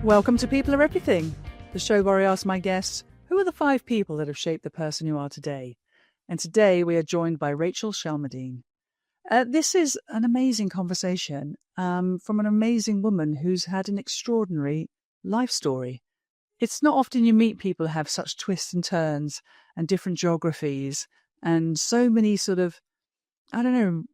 Welcome to People Are Everything, the show where I ask my guests, who are the 5 people that have shaped the person you are today? And today we are joined by Rachel Shelmerdine. This is an amazing conversation from an amazing woman who's had an extraordinary life story. It's not often you meet people who have such twists and turns and different geographies and so many sort of, I don't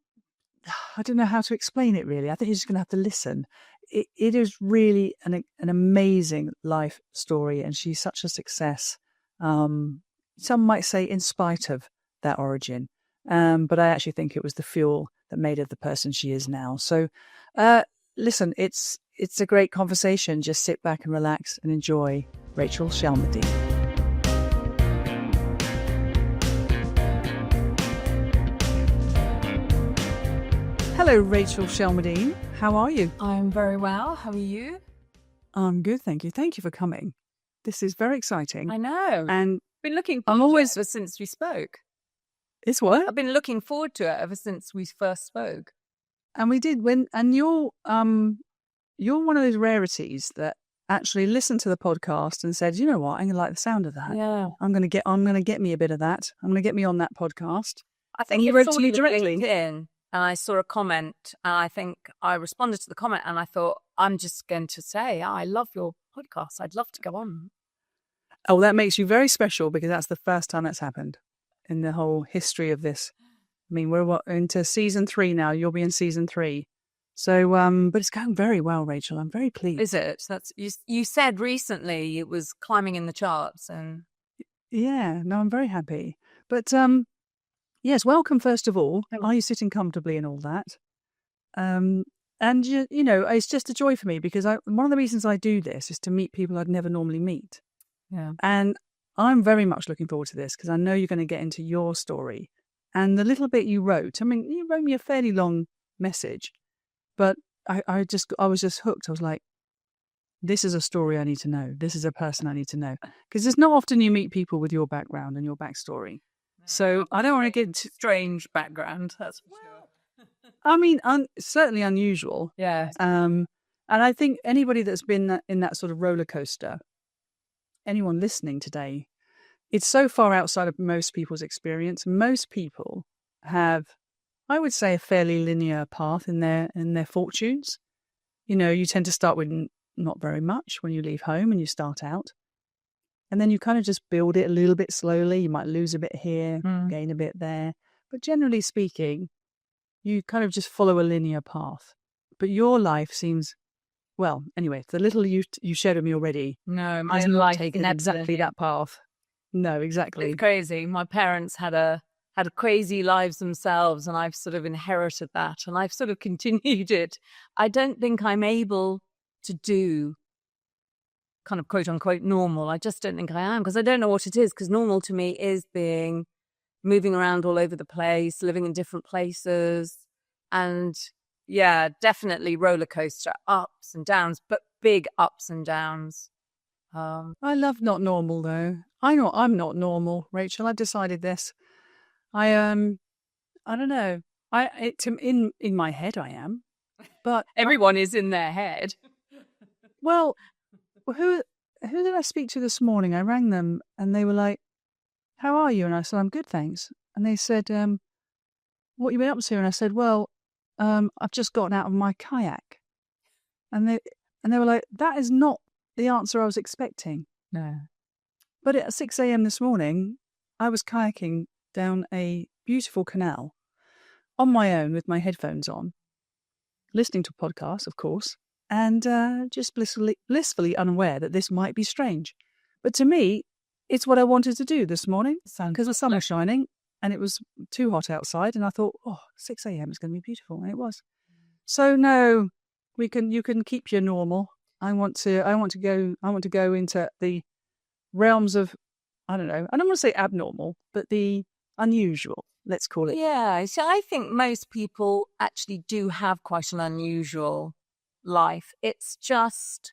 know how to explain it really. I think you're just going to have to listen. It is really an amazing life story, and she's such a success. Some might say in spite of that origin, but I actually think it was the fuel that made her the person she is now. So listen, it's a great conversation. Just sit back and relax and enjoy Rachel Shelmerdine. Hello, Rachel Shelmerdine. How are you? I'm very well. How are you? I'm good, thank you. Thank you for coming. This is very exciting. I know. And been looking forward to it ever since we spoke. It's what? I've been looking forward to it ever since we first spoke. And we did and you're one of those rarities that actually listened to the podcast and said, you know what, I'm gonna like the sound of that. Yeah. I'm gonna get me a bit of that. I'm gonna get me on that podcast. I think you wrote to me directly. And I saw a comment, and I think I responded to the comment, and I thought, I'm just going to say, I love your podcast. I'd love to go on. Oh, that makes you very special because that's the first time that's happened in the whole history of this. I mean, we're into season 3 now. You'll be in season 3. So, but it's going very well, Rachel. I'm very pleased. Is it? That's you said recently it was climbing in the charts, and yeah, no, I'm very happy. But yes, welcome first of all. Are you sitting comfortably and all that? And you know, it's just a joy for me because one of the reasons I do this is to meet people I'd never normally meet. Yeah, and I'm very much looking forward to this because I know you're going to get into your story and the little bit you wrote. I mean, you wrote me a fairly long message, but I was just hooked. I was like, this is a story I need to know. This is a person I need to know because it's not often you meet people with your background and your backstory. So I don't want to get strange background. That's for sure. I mean, certainly unusual. Yeah. And I think anybody that's been in that sort of roller coaster, anyone listening today, it's so far outside of most people's experience. Most people have, I would say, a fairly linear path in their fortunes. You know, you tend to start with not very much when you leave home and you start out. And then you kind of just build it a little bit slowly. You might lose a bit here, gain a bit there. But generally speaking, you kind of just follow a linear path. But your life seems, well, anyway, the little you shared with me already. No, my has not life taken exactly that path. No, exactly. It's crazy. My parents had crazy lives themselves, and I've sort of inherited that, and I've sort of continued it. I don't think I'm able to do kind of quote unquote normal. I just don't think I am because I don't know what it is, because normal to me is moving around all over the place, living in different places, and yeah, definitely roller coaster, ups and downs, but big ups and downs. I love not normal though. I'm not normal, Rachel. I've decided this. I don't know. In my head I am, but everyone is in their head. Well, who did I speak to this morning? I rang them and they were like, "How are you?" And I said, "I'm good, thanks." And they said, "What you been up to?" And I said, "Well, I've just gotten out of my kayak." And they were like, "That is not the answer I was expecting." No. But at 6 a.m. this morning, I was kayaking down a beautiful canal on my own with my headphones on, listening to a podcast, of course, and just blissfully unaware that this might be strange. But to me, it's what I wanted to do this morning because the sun was shining and it was too hot outside. And I thought, 6 a.m. is going to be beautiful. And it was. So no, you can keep your normal. I want to go into the realms of, I don't know, I don't want to say abnormal, but the unusual, let's call it. Yeah. So I think most people actually do have quite an unusual life. It's just,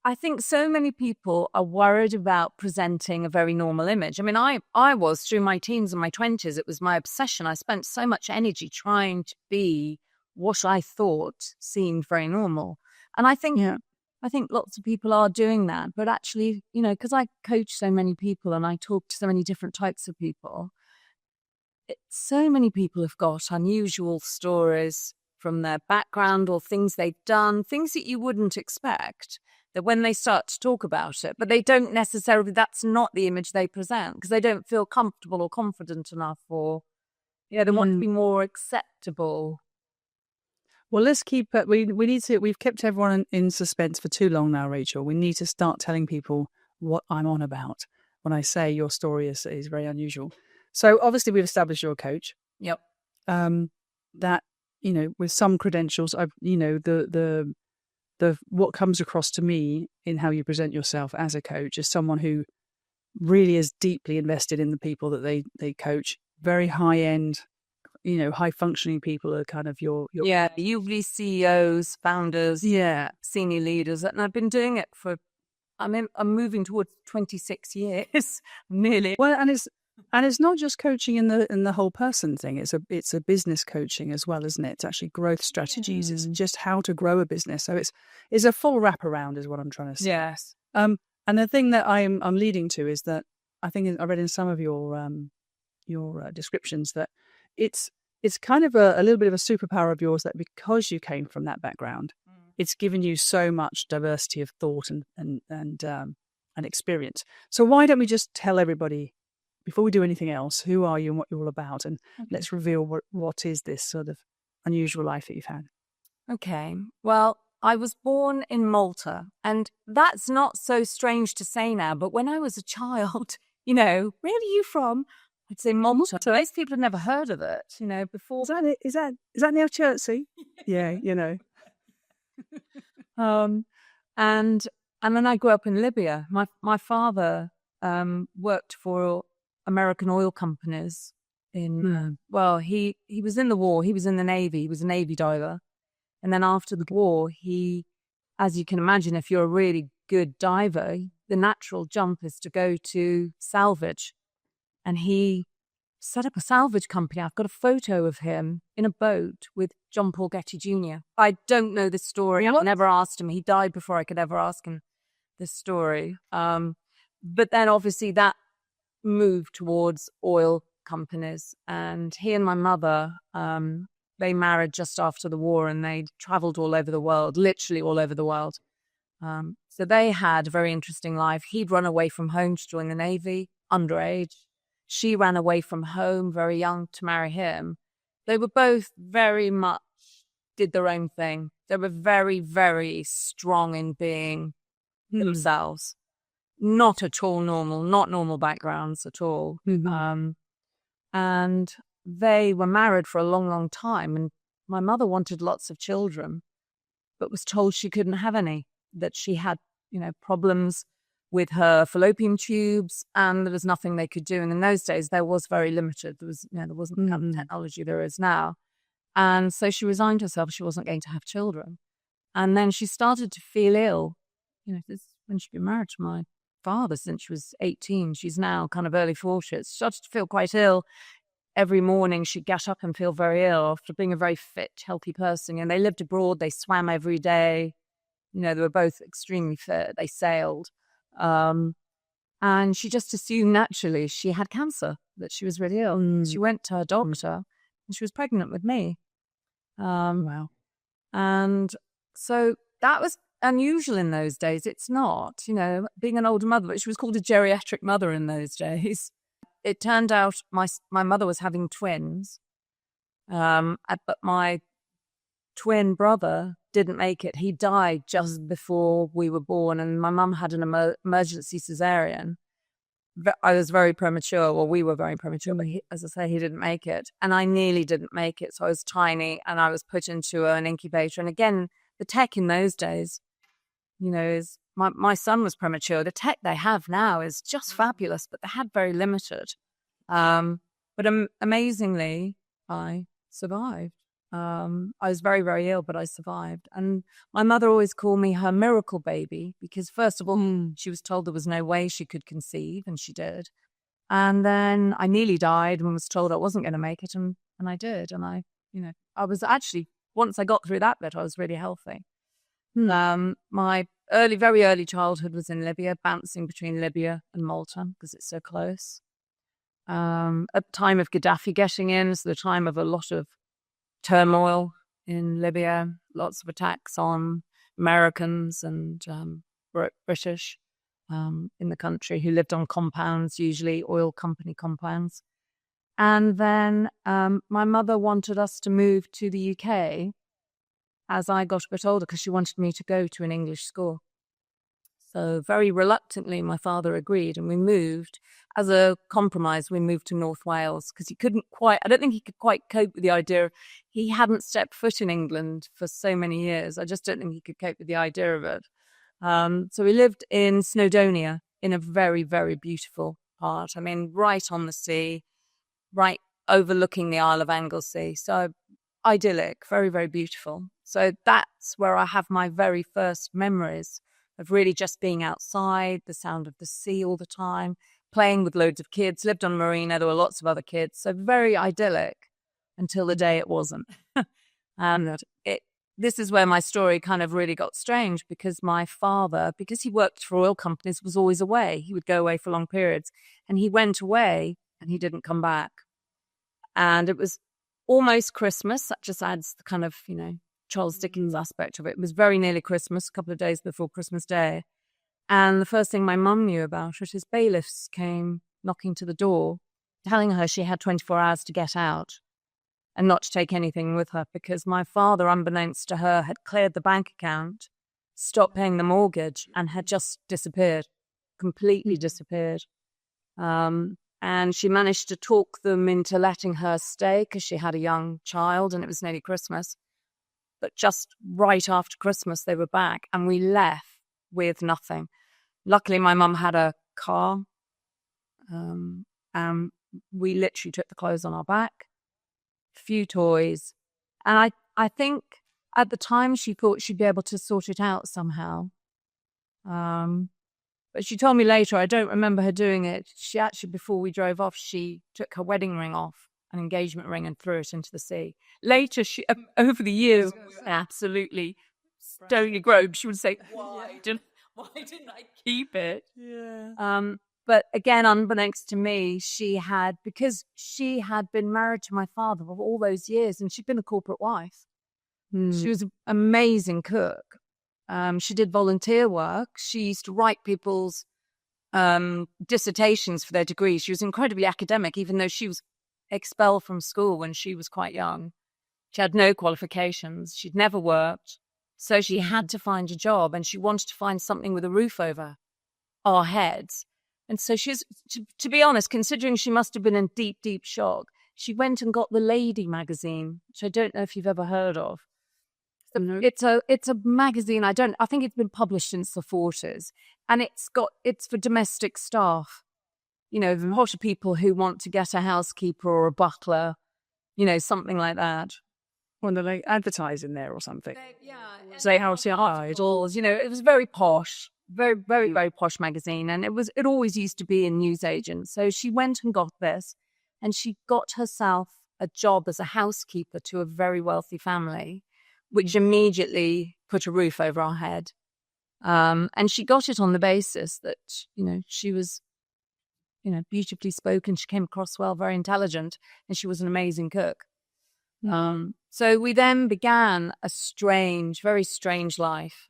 I think so many people are worried about presenting a very normal image. I mean, I was through my teens and my 20s. It was my obsession. I spent so much energy trying to be what I thought seemed very normal. And I think I think lots of people are doing that, but actually, because I coach so many people and I talk to so many different types of people, so many people have got unusual stories from their background or things they've done, things that you wouldn't expect, that when they start to talk about it, but they don't necessarily, that's not the image they present because they don't feel comfortable or confident enough, or they want to be more acceptable. Well, let's keep it. We need to. We've kept everyone in suspense for too long now, Rachel. We need to start telling people what I'm on about when I say your story is very unusual. So obviously, we've established you're a coach. Yep. That with some credentials, the what comes across to me in how you present yourself as a coach is someone who really is deeply invested in the people that they coach. Very high end. High functioning people are kind of your usually CEOs, founders, senior leaders, and I've been doing it for. I'm moving towards 26 years, nearly. Well, and it's not just coaching in the whole person thing. It's a business coaching as well, isn't it? It's actually growth strategies. It's just how to grow a business. So it's a full wraparound, is what I'm trying to say. Yes. And the thing that I'm leading to is that I think I read in some of your descriptions that it's kind of a little bit of a superpower of yours that because you came from that background, it's given you so much diversity of thought and experience. So why don't we just tell everybody, before we do anything else, who are you and what you're all about, and let's reveal what is this sort of unusual life that you've had. Okay. Well, I was born in Malta, and that's not so strange to say now, but when I was a child, where are you from? I'd say Malta. Most people had never heard of it, before. Is that near Chertsey? Yeah, And then I grew up in Libya. My father worked for American oil companies well, he was in the war. He was in the Navy. He was a Navy diver. And then after the war, he, as you can imagine, if you're a really good diver, the natural jump is to go to salvage. And he set up a salvage company. I've got a photo of him in a boat with John Paul Getty Jr. I don't know this story. I never asked him. He died before I could ever ask him this story. But then obviously that moved towards oil companies. And he and my mother, they married just after the war, and they traveled all over the world, literally all over the world. So they had a very interesting life. He'd run away from home to join the Navy, underage. She ran away from home very young to marry him. They were both very much did their own thing. They were very, very strong in being themselves. Not at all normal, not normal backgrounds at all. And they were married for a long, long time. And my mother wanted lots of children, but was told she couldn't have any, that she had, problems with her fallopian tubes, and there was nothing they could do. And in those days, there was very limited. There was, there wasn't the kind of technology there is now. And so she resigned herself. She wasn't going to have children. And then she started to feel ill. This when she'd been married to my father since she was 18. She's now kind of early 40s. She started to feel quite ill. Every morning she'd get up and feel very ill after being a very fit, healthy person. And they lived abroad. They swam every day. They were both extremely fit. They sailed. And she just assumed naturally she had cancer, that she was really ill. She went to her doctor and she was pregnant with me. Wow. And so that was unusual in those days. It's not, being an older mother, but she was called a geriatric mother in those days. It turned out my mother was having twins, but my twin brother didn't make it. He died just before we were born, and my mum had an emergency cesarean. I was very premature. Well, we were very premature, but as I say, he didn't make it. And I nearly didn't make it. So I was tiny and I was put into an incubator. And again, the tech in those days, is my son was premature. The tech they have now is just fabulous, but they had very limited. But amazingly, I survived. I was very, very ill, but I survived. And my mother always called me her miracle baby because, first of all, she was told there was no way she could conceive, and she did. And then I nearly died and was told I wasn't going to make it, and I did. And I was actually, once I got through that bit, I was really healthy. My very early childhood was in Libya, bouncing between Libya and Malta because it's so close. At the time of Gaddafi getting in, so the time of a lot of turmoil in Libya, lots of attacks on Americans and British in the country who lived on compounds, usually oil company compounds. And then my mother wanted us to move to the UK as I got a bit older because she wanted me to go to an English school. So very reluctantly, my father agreed and we moved. As a compromise, we moved to North Wales because I don't think he could quite cope with the idea. He hadn't stepped foot in England for so many years. I just don't think he could cope with the idea of it. So we lived in Snowdonia in a very, very beautiful part. I mean, right on the sea, right overlooking the Isle of Anglesey. So idyllic, very, very beautiful. So that's where I have my very first memories of really just being outside, the sound of the sea all the time, playing with loads of kids, lived on Marina, there were lots of other kids. So very idyllic until the day it wasn't. And this is where my story kind of really got strange because my father, because he worked for oil companies, was always away. He would go away for long periods and he went away and he didn't come back. And it was almost Christmas. That just adds the kind of, Charles Dickens aspect of it. It was very nearly Christmas, a couple of days before Christmas Day. And the first thing my mum knew about it is bailiffs came knocking to the door, telling her she had 24 hours to get out and not to take anything with her because my father, unbeknownst to her, had cleared the bank account, stopped paying the mortgage and had just disappeared, completely disappeared. And she managed to talk them into letting her stay because she had a young child and it was nearly Christmas. But just right after Christmas, they were back and we left with nothing. Luckily, my mum had a car and we literally took the clothes on our back, a few toys. And I think at the time she thought she'd be able to sort it out somehow. But she told me later, I don't remember her doing it. She actually, before we drove off, she took her wedding ring off, an engagement ring, and threw it into the sea. Later, she, over the years, absolutely stony grown, she would say, why didn't I keep it? Yeah. But again, unbeknownst to me, because she had been married to my father for all those years and she'd been a corporate wife. She was an amazing cook. She did volunteer work. She used to write people's dissertations for their degrees. She was incredibly academic, even though she was expelled from school when she was quite young. She had no qualifications. She'd never worked. So she had to find a job and she wanted to find something with a roof over our heads. And so she's, to be honest, considering she must have been in deep, deep shock, she went and got the Lady magazine, which I don't know if you've ever heard of. It's a magazine. I think it's been published since the 40s, and it's for domestic staff. A lot of people who want to get a housekeeper or a butler, something like that. When they're like advertising there or something. Say Idols. It was very posh, very, very, very posh magazine, and it always used to be in newsagents. So she went and got this, and she got herself a job as a housekeeper to a very wealthy family, which immediately put a roof over our head. And she got it on the basis that, she was, beautifully spoken. She came across well, very intelligent, and she was an amazing cook. So we then began a strange, very strange life,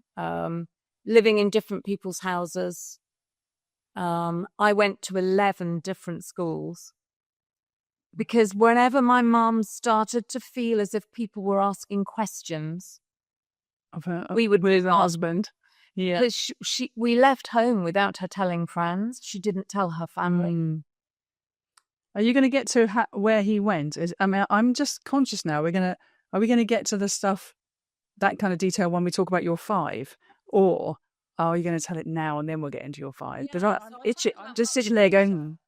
living in different people's houses. I went to 11 different schools. Because whenever my mum started to feel as if people were asking questions Of her, we would move her on. husband. Yeah. Because we left home without her telling friends. She didn't tell her family. Are you going to get to where he went? I'm just conscious now. Are we going to get to the stuff, that kind of detail when we talk about your 5? Or are you going to tell it now and then we'll get into your 5? Because I'm just sitting there going,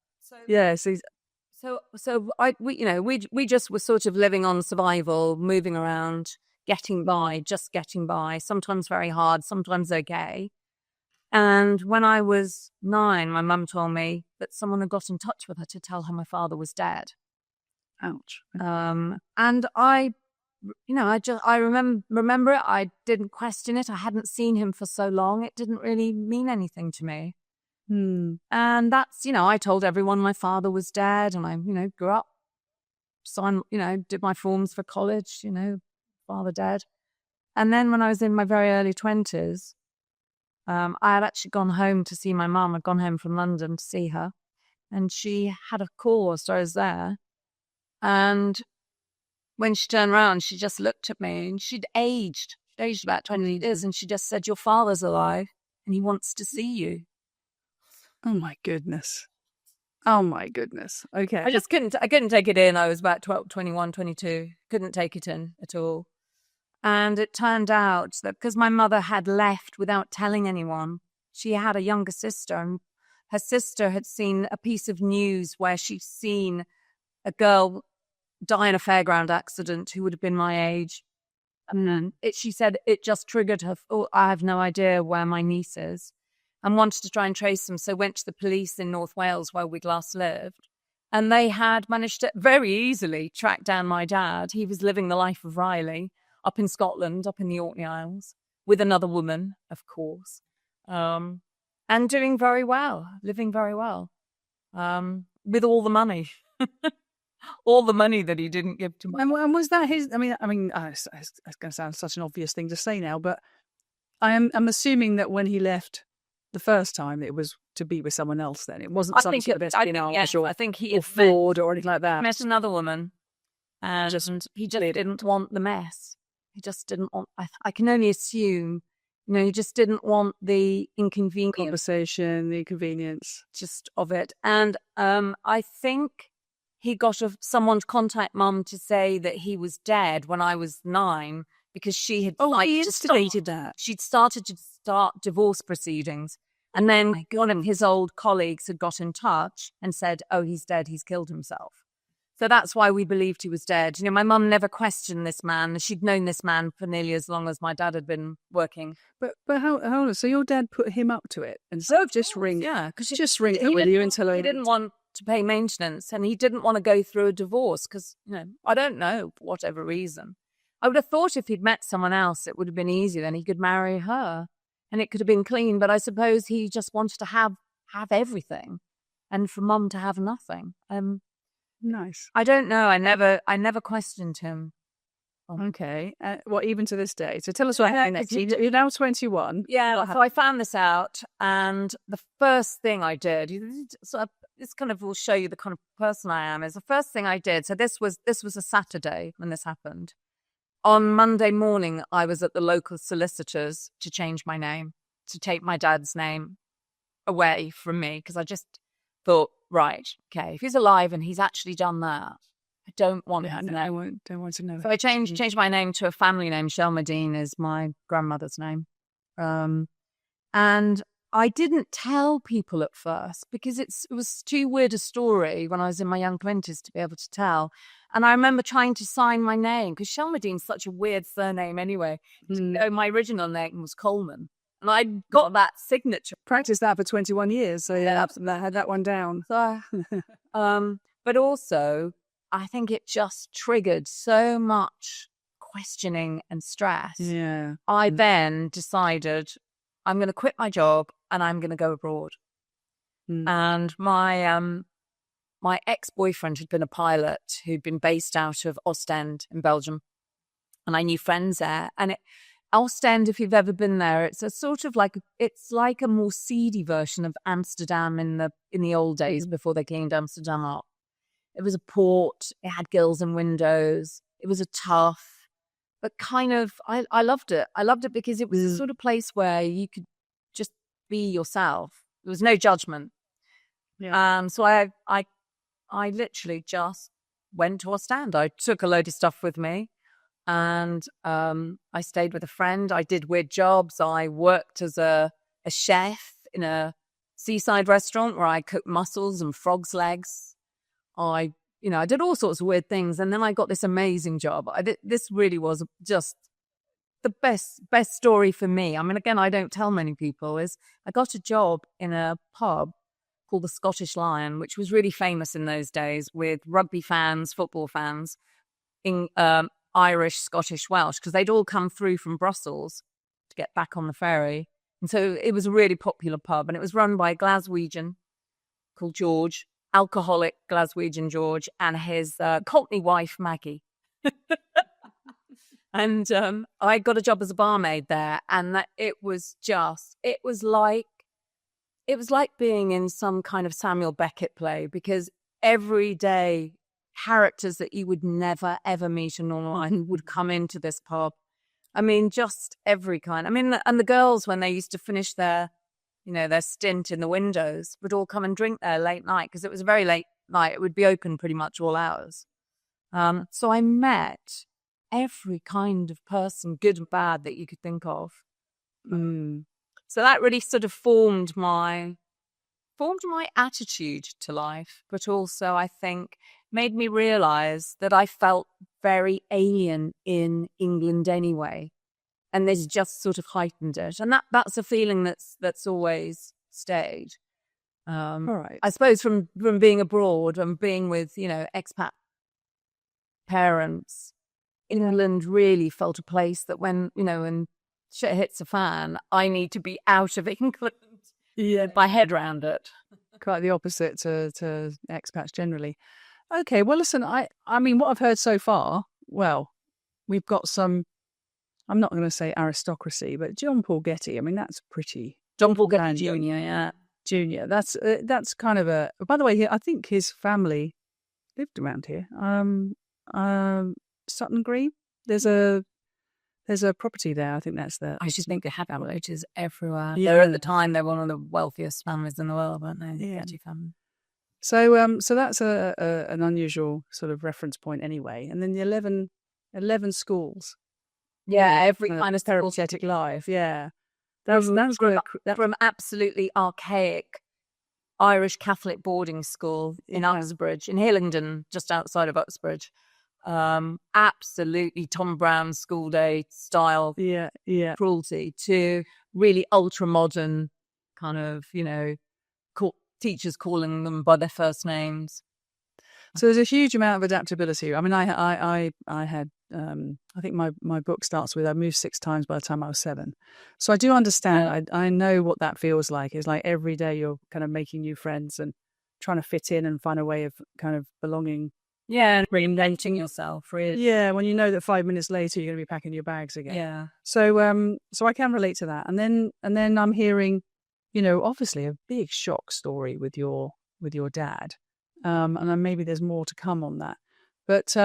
we just were sort of living on survival, moving around, getting by, sometimes very hard, sometimes okay. And when I was 9, my mum told me that someone had got in touch with her to tell her my father was dead. Ouch. And I I remember it. I didn't question it. I hadn't seen him for so long. It didn't really mean anything to me. And that's, I told everyone my father was dead, and I, grew up, signed, did my forms for college, father dead. And then when I was in my very early 20s, I had actually gone home to see my mum. I'd gone home from London to see her, and she had a call whilst I was there. And when she turned around, she just looked at me, and she'd aged about 20 years, and she just said, "Your father's alive and he wants to see you." Oh my goodness. Okay. I couldn't take it in. I was about 21, 22. Couldn't take it in at all. And it turned out that because my mother had left without telling anyone, she had a younger sister, and her sister had seen a piece of news where she'd seen a girl die in a fairground accident who would have been my age. And then she said it just triggered her. Oh, I have no idea where my niece is, and wanted to try and trace them. So went to the police in North Wales where we'd last lived. And they had managed to very easily track down my dad. He was living the life of Riley up in Scotland, up in the Orkney Isles, with another woman, of course, and doing very well, living very well, with all the money. All the money that he didn't give to me. And was that his? It's going to sound such an obvious thing to say now, but I'm assuming that when he left the first time, it was to be with someone else. Then it wasn't something sort of espionage or fraud or anything like that. Met another woman, and he just didn't want the mess. He just didn't want. I can only assume, he just didn't want the inconvenience, conversation, the inconvenience, just of it. And I think he got someone to contact Mum to say that he was dead when I was 9, because she had he instigated that. She'd started divorce proceedings, and then one of his old colleagues had got in touch and said, "Oh, he's dead. He's killed himself." So that's why we believed he was dead. My mum never questioned this man. She'd known this man for nearly as long as my dad had been working. But how? So your dad put him up to it, and so just ring it with you until he didn't want to pay maintenance, and he didn't want to go through a divorce because, I don't know, for whatever reason. I would have thought if he'd met someone else, it would have been easier. Then he could marry her and it could have been clean. But I suppose he just wanted to have everything, and for Mum to have nothing. Nice. I don't know. I never questioned him. Okay. Even to this day. So tell us what happened next. You're now 21. Yeah. So I found this out, and the first thing I did, this kind of will show you the kind of person I am, is the first thing I did. So this was a Saturday when this happened. On Monday morning, I was at the local solicitors to change my name, to take my dad's name away from me, because I just thought, right, okay, if he's alive and he's actually done that, I don't want to know. I don't want to know. So I changed my name to a family name. Shelmerdine is my grandmother's name. And I didn't tell people at first because it was too weird a story when I was in my young 20s to be able to tell. And I remember trying to sign my name, because Shelmerdine's such a weird surname anyway. My original name was Coleman. And I got that signature. Practiced that for 21 years. So yeah, I had that one down. So, but also, I think it just triggered so much questioning and stress. Yeah. I then decided I'm going to quit my job and I'm going to go abroad. And my ex-boyfriend had been a pilot who'd been based out of Ostend in Belgium. And I knew friends there. And Ostend, if you've ever been there, it's a sort of it's like a more seedy version of Amsterdam in the old days before they cleaned Amsterdam up. It was a port. It had grills and windows. It was a tough, but kind of, I loved it. I loved it because it was the sort of place where you could just be yourself. There was no judgment. Yeah. So I literally just went to Ostend. I took a load of stuff with me, and I stayed with a friend. I did weird jobs. I worked as a chef in a seaside restaurant where I cooked mussels and frogs' legs. I did all sorts of weird things, and then I got this amazing job. This really was just the best story for me. I mean, again, I don't tell many people, is I got a job in a pub called the Scottish Lion, which was really famous in those days with rugby fans, football fans, Irish, Scottish, Welsh, because they'd all come through from Brussels to get back on the ferry. And so it was a really popular pub, and it was run by a Glaswegian called George, alcoholic Glaswegian George, and his Cockney wife, Maggie. And I got a job as a barmaid there, and it was like being in some kind of Samuel Beckett play, because every day characters that you would never ever meet in normal life would come into this pub. I mean, just every kind. I mean, and the girls, when they used to finish their stint in the windows, would all come and drink there late night, because it was a very late night. It would be open pretty much all hours. So I met every kind of person, good and bad, that you could think of. So that really sort of formed my attitude to life, but also I think made me realize that I felt very alien in England anyway. And this just sort of heightened it. And that's a feeling that's always stayed. All right. I suppose from being abroad and being with, expat parents, England really felt a place that when shit hits a fan, I need to be out of England. Yeah. My head around it. Quite the opposite to expats generally. Okay, well, listen, I mean, what I've heard so far, well, we've got some, I'm not going to say aristocracy, but John Paul Getty, I mean, that's pretty. John Paul Getty Jr., yeah. Junior, that's kind of a, by the way, I think his family lived around here. Sutton Green, there's a property there. I think that's the. I just think they have relatives everywhere. Yeah. At the time, they're one of the wealthiest families in the world, weren't they? Yeah. Getty family. So that's an unusual sort of reference point anyway. And then the 11 schools. Yeah, every kind of therapeutic life. Yeah. From absolutely archaic Irish Catholic boarding school in Uxbridge, in Hillingdon, just outside of Uxbridge. Absolutely Tom Brown school day style cruelty, to really ultra modern kind of, teachers calling them by their first names. So there's a huge amount of adaptability. I mean, I had, I think my book starts with, I moved 6 times by the time I was 7. So I do understand. I know what that feels like. It's like every day you're kind of making new friends and trying to fit in and find a way of kind of belonging. Yeah, and reinventing yourself, really. Yeah, when you know that 5 minutes later you're going to be packing your bags again. Yeah. So so I can relate to that. And then I'm hearing, obviously a big shock story with your dad. And then maybe there's more to come on that. But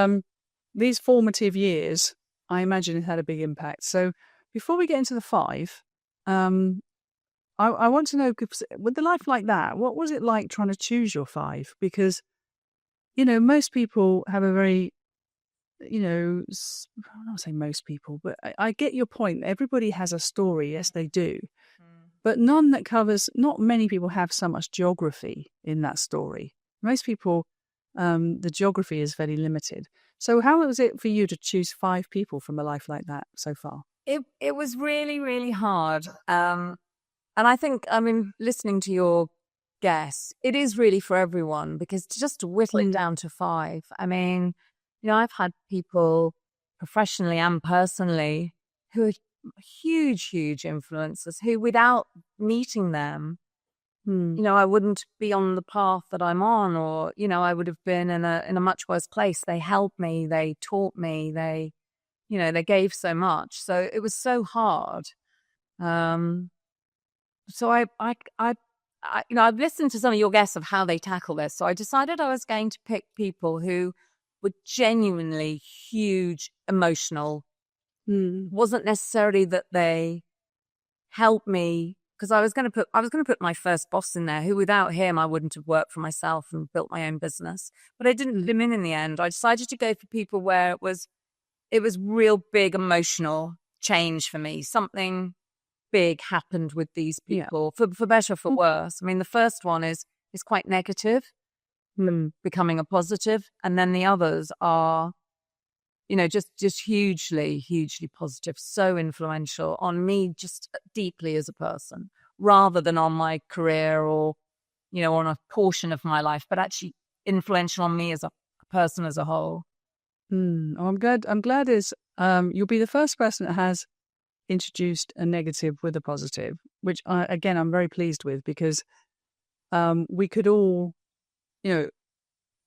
these formative years, I imagine it had a big impact. So before we get into the 5, I want to know, with a life like that, what was it like trying to choose your 5? Because, most people have a very, I'm not saying most people, but I get your point. Everybody has a story. Yes, they do. But none that covers, not many people have so much geography in that story. Most people, the geography is very limited. So how was it for you to choose 5 people from a life like that so far? It was really, really hard. And I think, listening to your guess, it is really for everyone, because just to whittle it down to 5, I've had people professionally and personally who are huge, huge influences, who without meeting them, I wouldn't be on the path that I'm on, or, I would have been in a much worse place. They helped me, they taught me, they gave so much. So it was so hard. So I've listened to some of your guests of how they tackle this. So I decided I was going to pick people who were genuinely huge emotional. Wasn't necessarily that they helped me, because I was going to put my first boss in there, who without him I wouldn't have worked for myself and built my own business. But I didn't let him in the end. I decided to go for people where it was real big emotional change for me. Something big happened with these people, for better or for worse. The first one is quite negative, becoming a positive, and then the others are, just hugely, hugely positive, so influential on me just deeply as a person, rather than on my career or, on a portion of my life, but actually influential on me as a person as a whole. Oh, I'm glad you'll be the first person that has introduced a negative with a positive, which I'm very pleased with, because we could all,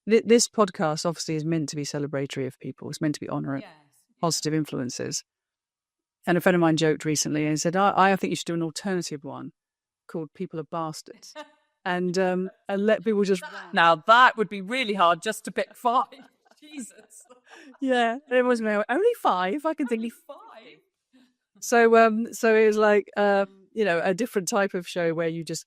this podcast obviously is meant to be celebratory of people. It's meant to be honouring positive influences. And a friend of mine joked recently and said, I think you should do an alternative one called People Are Bastards. And let people just... Now, that would be really hard just to pick 5. Jesus. Yeah, it was only 5. I can think Only of 5. So it was like, a different type of show where you just,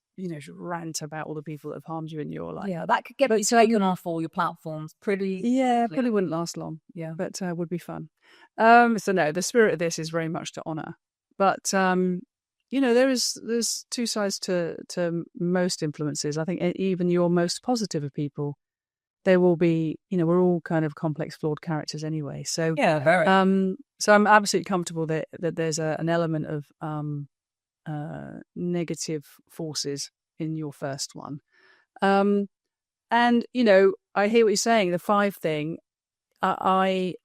rant about all the people that have harmed you in your life. Yeah, that could get taken off all your platforms pretty... Yeah, probably wouldn't last long. Yeah. But would be fun. So no, the spirit of this is very much to honour. But, there's 2 sides to most influences. I think even your most positive of people, there will be, we're all kind of complex, flawed characters anyway. So yeah, very. So I'm absolutely comfortable that there's an element of negative forces in your first one. And I hear what you're saying. The 5 thing, I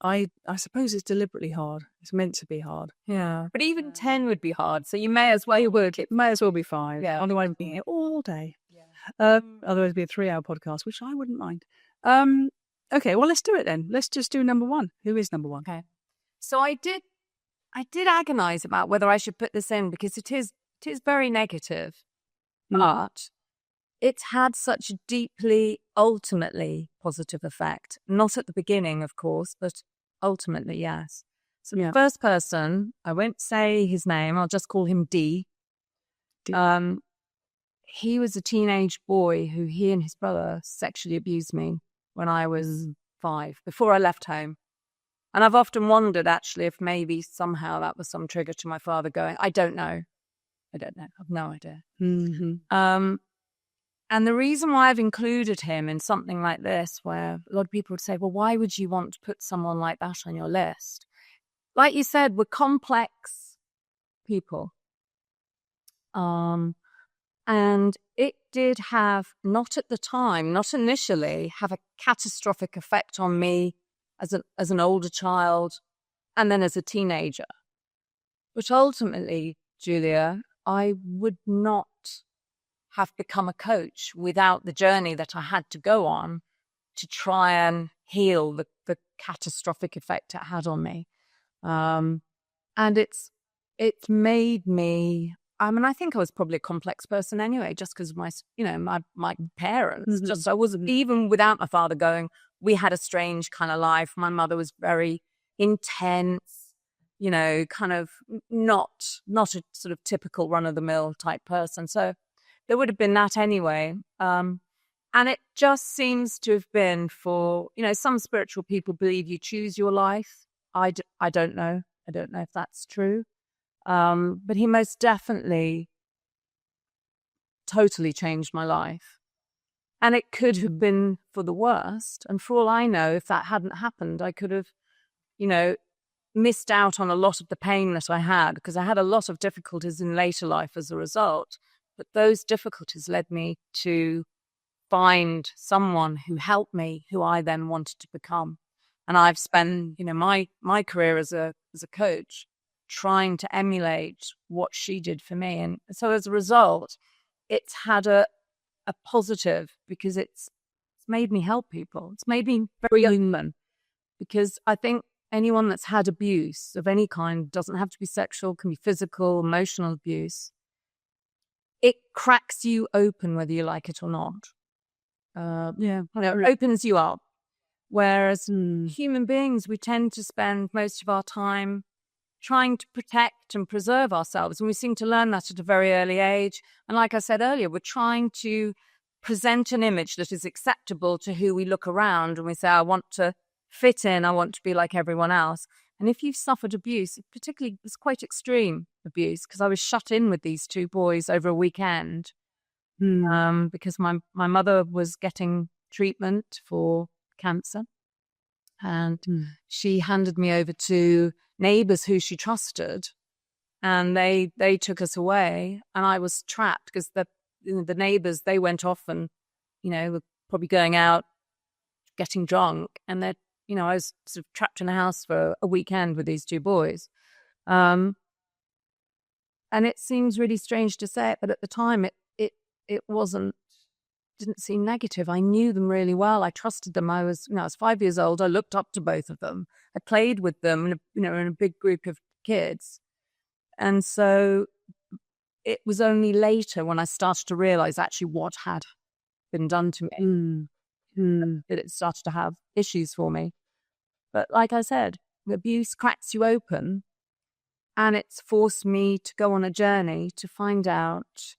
suppose it's deliberately hard. It's meant to be hard. Yeah, but even 10 would be hard. So you may as well work it. May as well be 5. Yeah. Otherwise, we'd be here all day. Yeah. Otherwise, it'd be a 3-hour podcast, which I wouldn't mind. Okay, well, let's do it then. Let's just do number 1. Who is number 1? Okay. So I did agonize about whether I should put this in, because it is very negative, but it's had such a deeply, ultimately positive effect. Not at the beginning, of course, but ultimately, yes. So the first person, I won't say his name, I'll just call him D. He was a teenage boy who he and his brother sexually abused me when I was 5, before I left home. And I've often wondered, actually, if maybe somehow that was some trigger to my father going, I don't know. I've no idea. Mm-hmm. And the reason why I've included him in something like this, where a lot of people would say, well, why would you want to put someone like that on your list? Like you said, we're complex people. And it did have, not at the time, not initially, have a catastrophic effect on me as an older child and then as a teenager. But ultimately, Julia, I would not have become a coach without the journey that I had to go on to try and heal the catastrophic effect it had on me. And it's made me, I think I was probably a complex person anyway, just because of my parents. Mm-hmm. Just I wasn't, even without my father going, we had a strange kind of life. My mother was very intense, kind of not a sort of typical run-of-the-mill type person. So there would have been that anyway. And it just seems to have been for, some spiritual people believe you choose your life. I don't know. I don't know if that's true. But he most definitely totally changed my life. And it could have been for the worst. And for all I know, if that hadn't happened, I could have, missed out on a lot of the pain that I had, because I had a lot of difficulties in later life as a result. But those difficulties led me to find someone who helped me, who I then wanted to become. And I've spent, my career as a coach trying to emulate what she did for me. And so as a result, it's had a positive, because it's made me help people. It's made me very human, because I think anyone that's had abuse of any kind, doesn't have to be sexual, can be physical, emotional abuse. It cracks you open whether you like it or not. It opens you up. Whereas human beings, we tend to spend most of our time trying to protect and preserve ourselves. And we seem to learn that at a very early age. And like I said earlier, we're trying to present an image that is acceptable to who we look around. And we say, I want to fit in. I want to be like everyone else. And if you've suffered abuse, particularly it's quite extreme abuse, because I was shut in with these 2 boys over a weekend because my mother was getting treatment for cancer. And she handed me over to neighbors who she trusted, and they took us away, and I was trapped because the neighbors, they went off and were probably going out getting drunk, and I was sort of trapped in a house for a weekend with these 2 boys. And it seems really strange to say it, but at the time it didn't seem negative. I knew them really well. I trusted them. I was 5 years old. I looked up to both of them. I played with them in a big group of kids. And so it was only later when I started to realize actually what had been done to me that it started to have issues for me. But like I said, the abuse cracks you open, and it's forced me to go on a journey to find out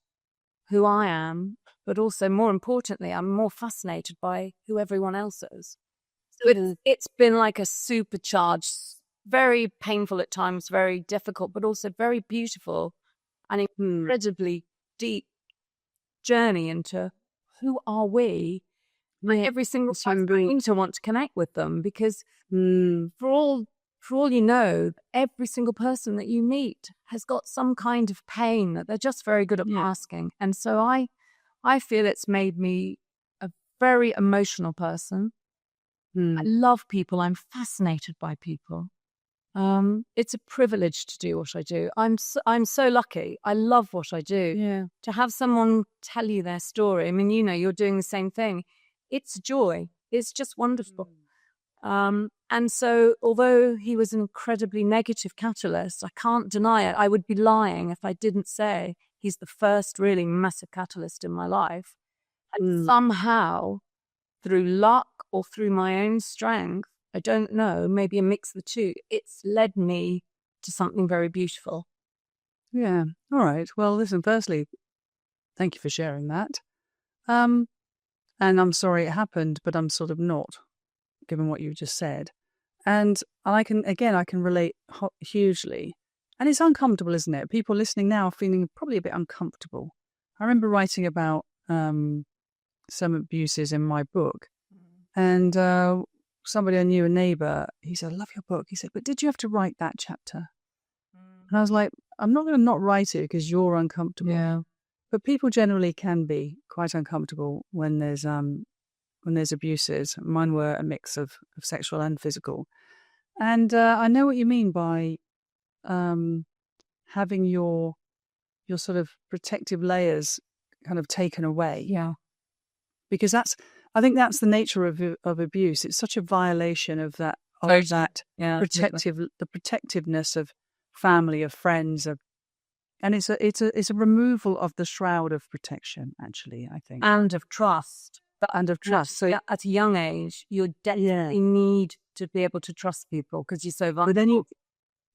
who I am, but also more importantly, I'm more fascinated by who everyone else is. So it's been like a supercharged, very painful at times, very difficult, but also very beautiful and incredibly deep journey into who are we. Every single time I to want to connect with them, because for all you know, every single person that you meet has got some kind of pain that they're just very good at masking. And so I feel it's made me a very emotional person. I love people. I'm fascinated by people. It's a privilege to do what I do. I'm so lucky. I love what I do. Yeah. To have someone tell you their story. I mean, you're doing the same thing. It's joy. It's just wonderful. And so although he was an incredibly negative catalyst, I can't deny it. I would be lying if I didn't say he's the first really massive catalyst in my life. And somehow, through luck or through my own strength, I don't know, maybe a mix of the two, it's led me to something very beautiful. Yeah. All right. Well, listen, firstly, thank you for sharing that. And I'm sorry it happened, but I'm sort of not, given what you just said. And I can relate hugely. And it's uncomfortable, isn't it? People listening now are feeling probably a bit uncomfortable. I remember writing about some abuses in my book. And somebody I knew, a neighbour, he said, I love your book. He said, but did you have to write that chapter? And I was like, I'm not going to not write it because you're uncomfortable. Yeah. But people generally can be quite uncomfortable when there's abuses. Mine were a mix of sexual and physical. And I know what you mean by having your sort of protective layers kind of taken away. Yeah. Because I think that's the nature of abuse. It's such a violation of that the protectiveness of family, of friends, and it's a removal of the shroud of protection, actually, I think. And of trust. And of trust. So at a young age, you definitely need to be able to trust people because you're so vulnerable.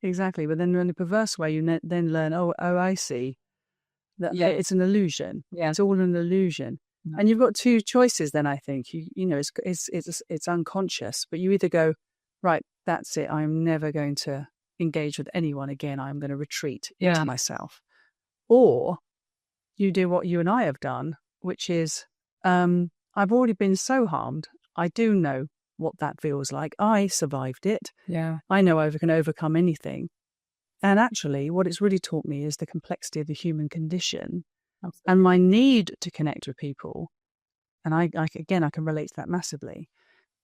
Exactly. But then in a perverse way, you then learn, oh, I see. That it's an illusion. Yeah. It's all an illusion. Yeah. And you've got two choices then, I think. It's unconscious, but you either go, right, that's it. I'm never going to engage with anyone again. I'm going to retreat into myself. Or you do what you and I have done, which is, I've already been so harmed. I do know what that feels like. I survived it. Yeah. I know I can overcome anything. And actually, what it's really taught me is the complexity of the human condition. Absolutely. And my need to connect with people. And I can relate to that massively,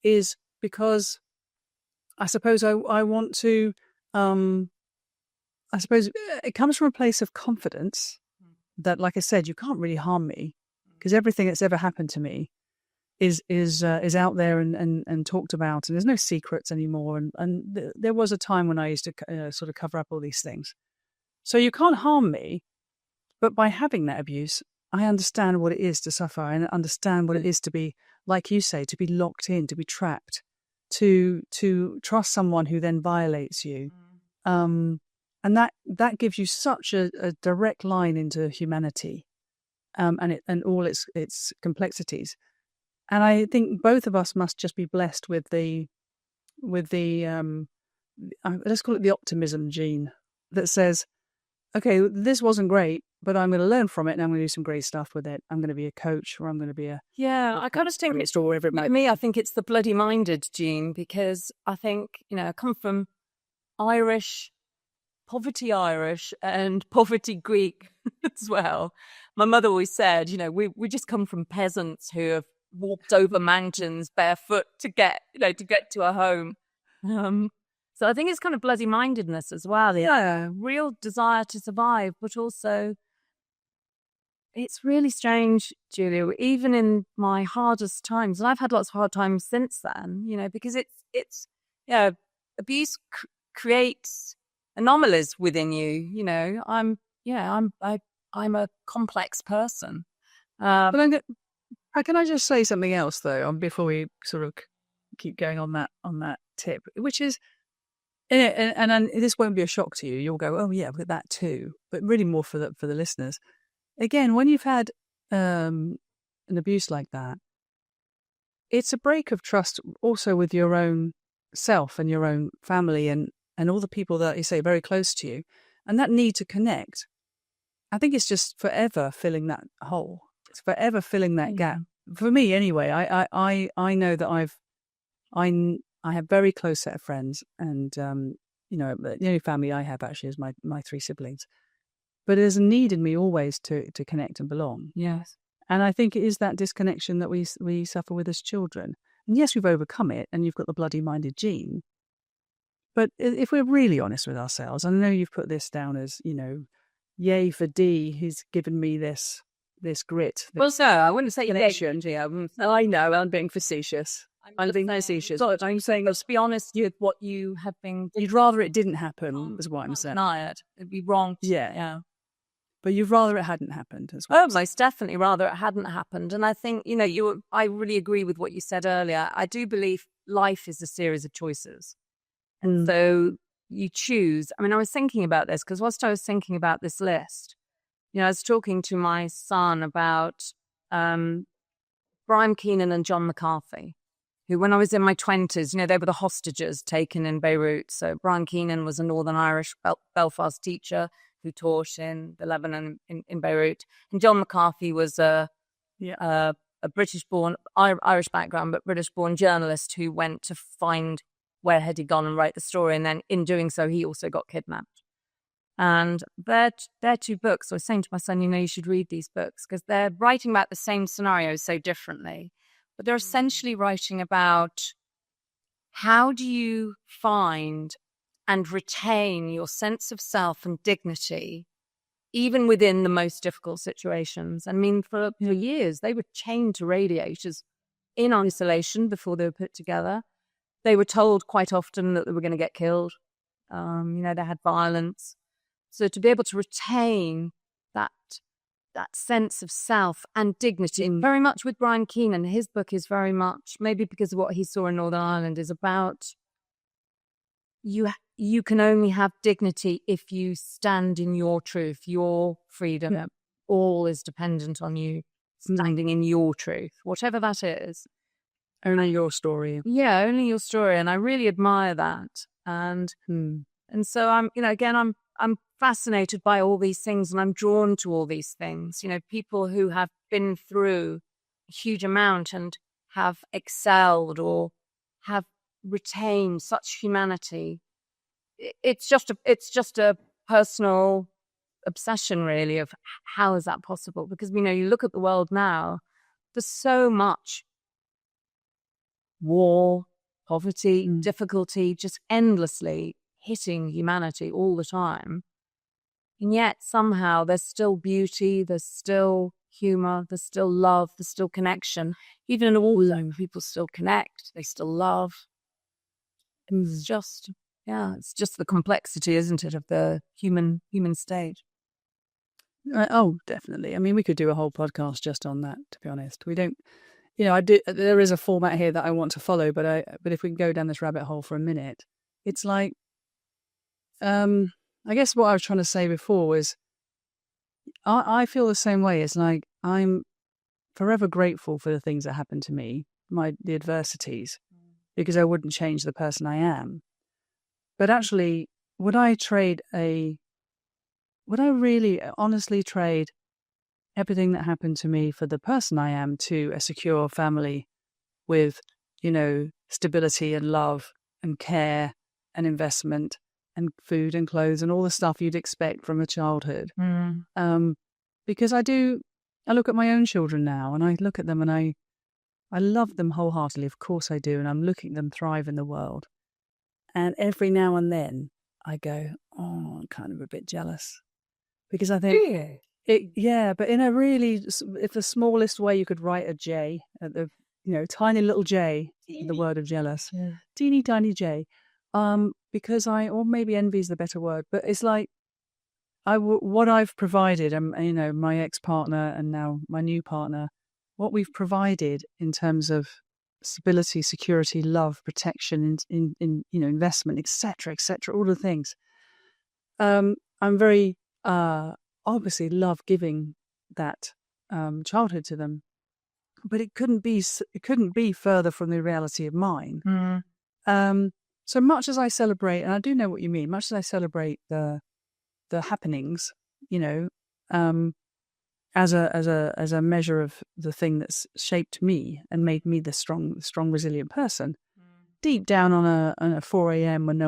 is because I suppose I want to, I suppose it comes from a place of confidence that, like I said, you can't really harm me because everything that's ever happened to me is out there and talked about, and there's no secrets anymore. And there was a time when I used to sort of cover up all these things. So you can't harm me, but by having that abuse, I understand what it is to suffer. I understand what it is to be, like you say, to be locked in, to be trapped, to trust someone who then violates you. And that gives you such a direct line into humanity, and all its complexities. And I think both of us must just be blessed with the let's call it the optimism gene that says, okay, this wasn't great, but I'm going to learn from it and I'm going to do some great stuff with it. I'm going to be a coach, or I'm going to be I kind of think it's wherever it might be. Me, I think it's the bloody minded gene, because I think, I come from poverty Irish and poverty Greek as well. My mother always said, we just come from peasants who have walked over mountains barefoot to get to a home. So I think it's kind of bloody-mindedness as well. The real desire to survive, but also it's really strange, Julia, even in my hardest times, and I've had lots of hard times since then, because it's abuse creates anomalies within you. I'm a complex person. But can I just say something else though, before we sort of keep going on that tip, which is, and this won't be a shock to you. You'll go, oh yeah, but that too. But really more for the listeners. Again, when you've had an abuse like that, it's a break of trust also with your own self and your own family and all the people that you say very close to you, and that need to connect. I think it's just forever filling that hole. It's forever filling that gap. For me, anyway. I know that I have very close set of friends, and the only family I have actually is my three siblings. But there's a need in me always to connect and belong. Yes. And I think it is that disconnection that we suffer with as children. And yes, we've overcome it, and you've got the bloody-minded gene. But if we're really honest with ourselves, I know you've put this down as, yay for D, he's given me this grit. Well, sir, I wouldn't say connection. Yeah, I know, I'm being facetious. I'm being facetious. But I'm saying, let's be honest with what you have been. You'd rather it didn't happen, is what I'm saying. Deny it. It'd be wrong. Yeah. But you'd rather it hadn't happened as well. Oh, most definitely rather it hadn't happened. And I think, I really agree with what you said earlier. I do believe life is a series of choices. And so you choose. I mean, I was thinking about this because whilst I was thinking about this list, I was talking to my son about Brian Keenan and John McCarthy, who, when I was in my 20s, they were the hostages taken in Beirut. So Brian Keenan was a Northern Irish Belfast teacher who taught in the Lebanon in Beirut. And John McCarthy was a British-born, Irish background, but British-born journalist who went to find where had he gone and write the story. And then in doing so, he also got kidnapped. And they're two books. I was saying to my son, you should read these books because they're writing about the same scenario so differently. But they're essentially writing about how do you find and retain your sense of self and dignity, even within the most difficult situations. I mean, for years, they were chained to radiators in isolation before they were put together. They were told quite often that they were going to get killed. They had violence. So to be able to retain that sense of self and dignity, very much with Brian Keenan, his book is very much, maybe because of what he saw in Northern Ireland, is about you can only have dignity if you stand in your truth, your freedom. Yeah. All is dependent on you standing in your truth, whatever that is. Only your story. Yeah, only your story. And I really admire that. And so I'm fascinated by all these things, and I'm drawn to all these things. People who have been through a huge amount and have excelled or have retained such humanity. It's just a personal obsession, really, of how is that possible? Because you look at the world now, there's so much war, poverty, difficulty, just endlessly hitting humanity all the time. And yet somehow there's still beauty, there's still humor, there's still love, there's still connection. Even in a war zone, people still connect, they still love. It's just the complexity, isn't it, of the human state. Oh, definitely. I mean, we could do a whole podcast just on that, to be honest. We don't, there is a format here that I want to follow, but if we can go down this rabbit hole for a minute, it's like, I guess what I was trying to say before was, I feel the same way. It's like, I'm forever grateful for the things that happened to me, the adversities, because I wouldn't change the person I am. But actually, would I really honestly trade everything that happened to me for the person I am to a secure family with, stability and love and care and investment and food and clothes and all the stuff you'd expect from a childhood? Because I look at my own children now, and I look at them and I I love them wholeheartedly. Of course I do. And I'm looking at them thrive in the world. And every now and then I go, oh, I'm kind of a bit jealous. Because I think, but in a really, if the smallest way you could write a J, at the, tiny little J, the word of jealous, teeny tiny J, because or maybe envy is the better word, but it's like, what I've provided, my ex-partner and now my new partner, what we've provided in terms of stability, security, love, protection, in investment, etc., all the things. I'm very obviously love giving that childhood to them, but it couldn't be further from the reality of mine. So much as I celebrate, and I do know what you mean, much as I celebrate the happenings, as a measure of the thing that's shaped me and made me the strong, resilient person. Deep down on a 4 a.m. when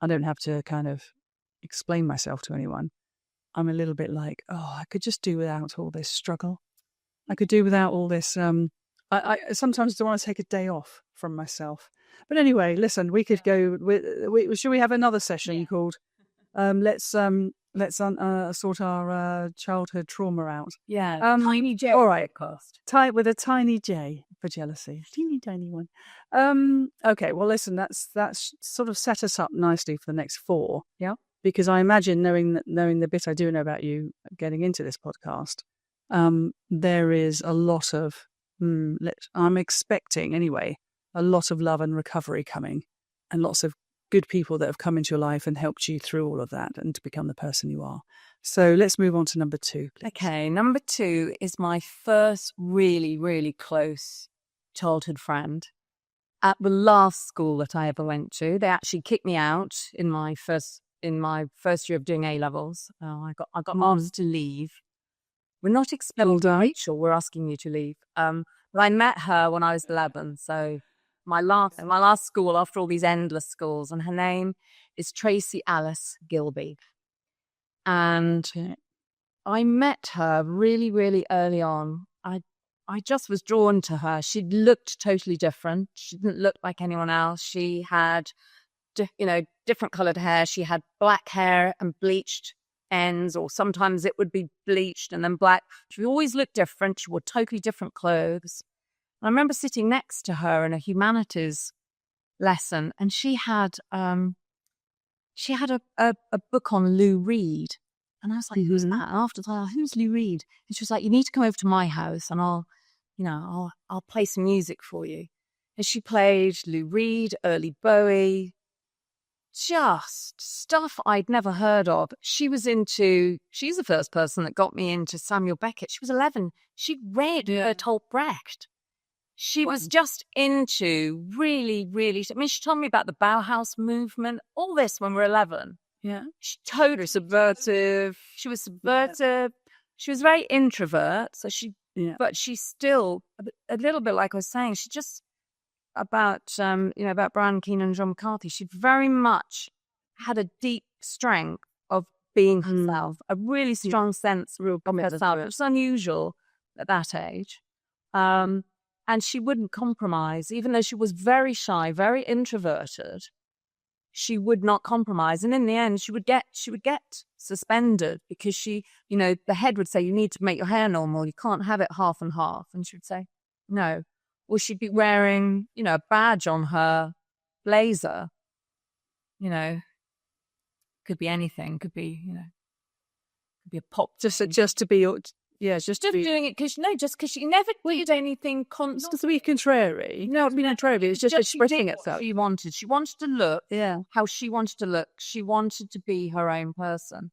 I don't have to kind of explain myself to anyone, I'm a little bit like, oh, I could just do without all this struggle. I could do without all this. I sometimes don't want to take a day off from myself. But anyway, listen, we could go. Should we have another session called "Let's sort our childhood trauma out"? Yeah, tiny J. All right, with a tiny J for jealousy, teeny tiny one. Okay, well, listen, that's sort of set us up nicely for the next 4. Yeah. Because I imagine, knowing the bit I do know about you getting into this podcast, there is a lot of, I'm expecting anyway, a lot of love and recovery coming, and lots of good people that have come into your life and helped you through all of that and to become the person you are. So let's move on to number 2, please. Okay, number 2 is my first really, really close childhood friend. At the last school that I ever went to, they actually kicked me out in my first year of doing A-levels. I got asked to leave. We're not expelled, Rachel. We're asking you to leave. But I met her when I was 11. So my last school after all these endless schools, and her name is Tracy Alice Gilby. And I met her really, really early on. I just was drawn to her. She looked totally different. She didn't look like anyone else. She had different coloured hair. She had black hair and bleached ends, or sometimes it would be bleached and then black. She always looked different. She wore totally different clothes. And I remember sitting next to her in a humanities lesson, and she had a book on Lou Reed. And I was like, who's that? And after that, who's Lou Reed? And she was like, you need to come over to my house and I'll play some music for you. And she played Lou Reed, early Bowie, just stuff I'd never heard of. She's the first person that got me into Samuel Beckett. She was 11. She read Bertolt Brecht. She was just into really, really, she told me about the Bauhaus movement, all this when we were 11. Yeah. She totally subversive. She was subversive. Yeah. She was very introvert. So but she's still a little bit like I was saying. She just, about Brian Keane and John McCarthy, she very much had a deep strength of being herself, a really strong sense of herself. It was unusual at that age. And she wouldn't compromise, even though she was very shy, very introverted. She would not compromise. And in the end, she would get suspended because the head would say, you need to make your hair normal. You can't have it half and half. And she would say, no. Or she'd be wearing, a badge on her blazer. Could be anything. Could be a pop. Just to be, doing it because she never did anything constant. Not to be contrary. No, it'd be contrary. It's just expressing itself. She wanted to look how she wanted to look. She wanted to be her own person.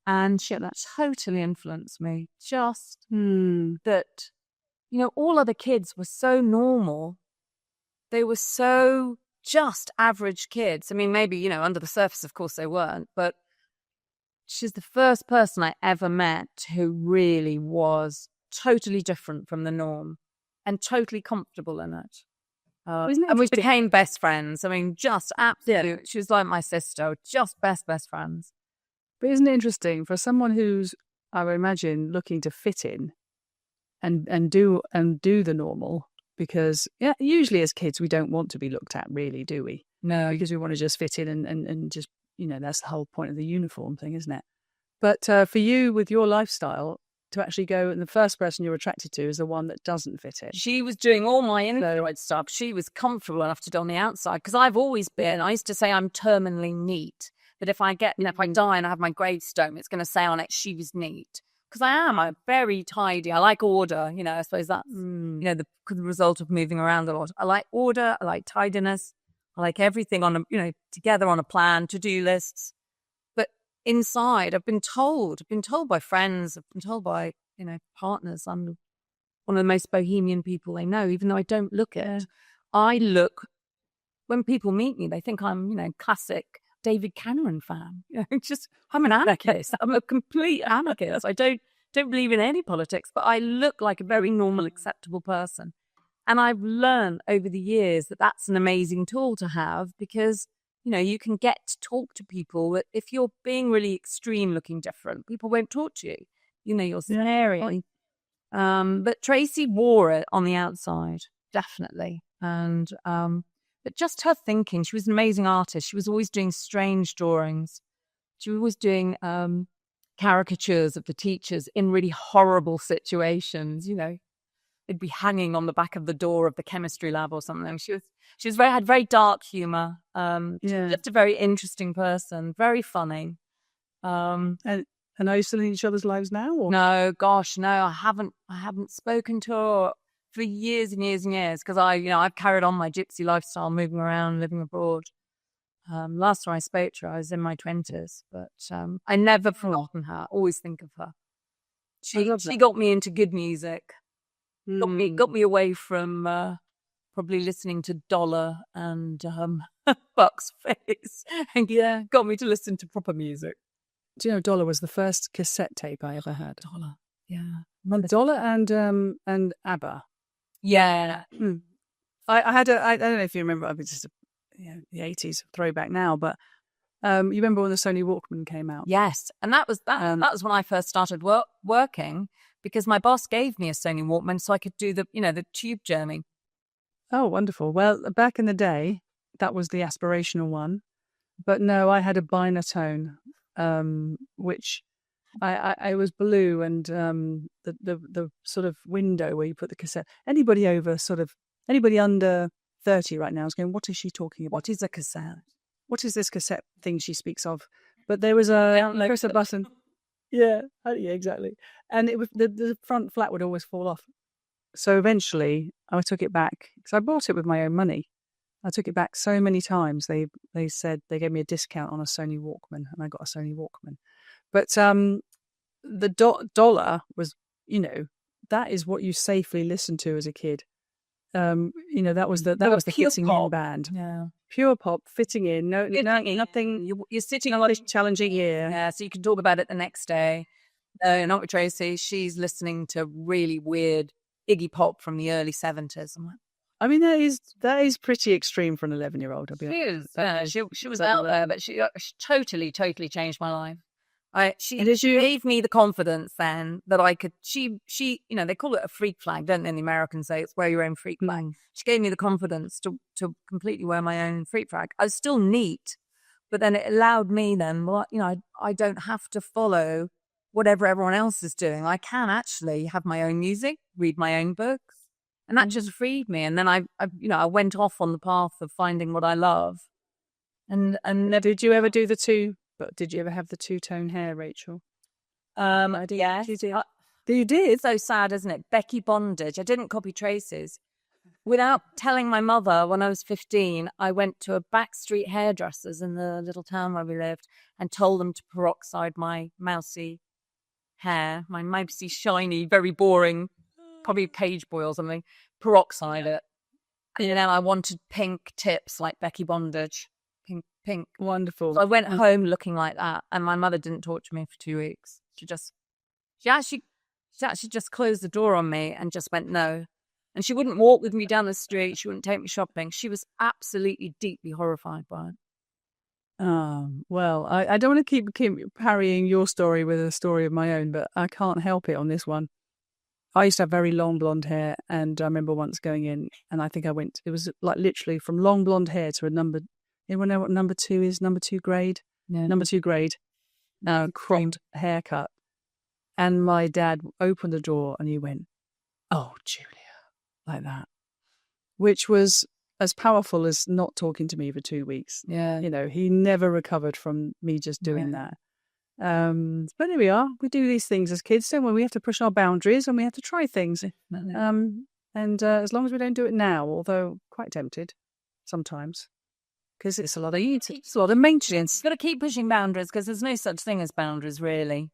And that totally influenced me. Just that, all other kids were so normal. They were so just average kids. I mean, maybe, under the surface, of course, they weren't. But she's the first person I ever met who really was totally different from the norm and totally comfortable in it. And we became best friends. I mean, just absolutely. Yeah. She was like my sister, just best friends. But isn't it interesting for someone who's, I would imagine, looking to fit in and do the normal, because usually as kids we don't want to be looked at, really, do we? No. Because we want to just fit in and just, that's the whole point of the uniform thing, isn't it? But for you, with your lifestyle, to actually go, and the first person you're attracted to is the one that doesn't fit in. She was doing all my inside stuff. She was comfortable enough to do on the outside, because I've always been, I used to say I'm terminally neat. That if I get, if I die and I have my gravestone, it's going to say on it, she was neat. Because I'm very tidy. I like order, I suppose that's, the result of moving around a lot. I like order. I like tidiness. I like everything on together on a plan, to-do lists. But inside, I've been told by friends, I've been told by, partners, I'm one of the most bohemian people they know, even though I don't look it. I look, when people meet me, they think I'm, classic David Cameron fan. I'm an anarchist. I'm a complete anarchist. I don't believe in any politics, but I look like a very normal, acceptable person. And I've learned over the years that that's an amazing tool to have, because, you can get to talk to people that if you're being really extreme looking different, people won't talk to you. You're scary. But Tracy wore it on the outside, definitely. And, but just her thinking, she was an amazing artist. She was always doing strange drawings. She was always doing caricatures of the teachers in really horrible situations. They'd be hanging on the back of the door of the chemistry lab or something. She had very dark humor. Just a very interesting person, very funny. And are you still in each other's lives now? Or? No, gosh, no. I haven't spoken to her for years and years and years, because I've carried on my gypsy lifestyle, moving around, living abroad. Last time I spoke to her, I was in my 20s, but I never forgotten her. Always think of her. She got me into good music. Got me away from probably listening to Dollar and Bucks Face, and got me to listen to proper music. Do you know Dollar was the first cassette tape I ever had? Dollar, yeah. Dollar and ABBA. Yeah. I had I don't know if you remember, it's just the 80s throwback now, but you remember when the Sony Walkman came out? Yes, and that was when I first started working, because my boss gave me a Sony Walkman so I could do the tube journey. Oh, wonderful. Well, back in the day, that was the aspirational one. But no, I had a Binatone, which I was blue, and the sort of window where you put the cassette. Anybody under 30 right now is going, what is she talking about? What is a cassette? What is this cassette thing she speaks of? But there was a button. Yeah, exactly. And it was the front flap would always fall off. So eventually I took it back, because I bought it with my own money. I took it back so many times. They said they gave me a discount on a Sony Walkman, and I got a Sony Walkman. But the Dollar was, that is what you safely listened to as a kid. That was the fitting in band. Yeah. Pure pop, fitting in, nothing. You're sitting on a challenging year. Yeah, so you can talk about it the next day. No, not with Tracy. She's listening to really weird Iggy Pop from the early 70s. I mean, that is pretty extreme for an 11-year-old. She was out there, but she totally changed my life. She gave me the confidence then that I could. She they call it a freak flag, don't they? The Americans say it's wear your own freak flag. She gave me the confidence to completely wear my own freak flag. I was still neat, but then it allowed me then. I don't have to follow whatever everyone else is doing. I can actually have my own music, read my own books, and that just freed me. And then I went off on the path of finding what I love. And did you ever do the two? But did you ever have the two-tone hair, Rachel? Yes. You did? It's so sad, isn't it? Becky Bondage. I didn't copy Tracy's. Without telling my mother, when I was 15, I went to a backstreet hairdresser's in the little town where we lived and told them to peroxide my mousy hair, my mousy, shiny, very boring, probably page boy or something, peroxide it. And then I wanted pink tips like Becky Bondage. Pink. Wonderful. So I went home looking like that, and my mother didn't talk to me for 2 weeks. She actually just closed the door on me and just went no. And she wouldn't walk with me down the street. She wouldn't take me shopping. She was absolutely deeply horrified by it. Well, I don't want to keep parrying your story with a story of my own, but I can't help it on this one. I used to have very long blonde hair, and I remember once going in, and I think it was like literally from long blonde hair to a number. Anyone know what number 2 is? Number 2 grade? Yeah. Number 2 grade. Cropped haircut. And my dad opened the door and he went, "Oh, Julia," like that, which was as powerful as not talking to me for 2 weeks. Yeah. He never recovered from me just doing that. But here we are. We do these things as kids, don't we? We have to push our boundaries and we have to try things. And as long as we don't do it now, although quite tempted sometimes, because it's a lot of eating, it's a lot of maintenance. You've got to keep pushing boundaries because there's no such thing as boundaries, really.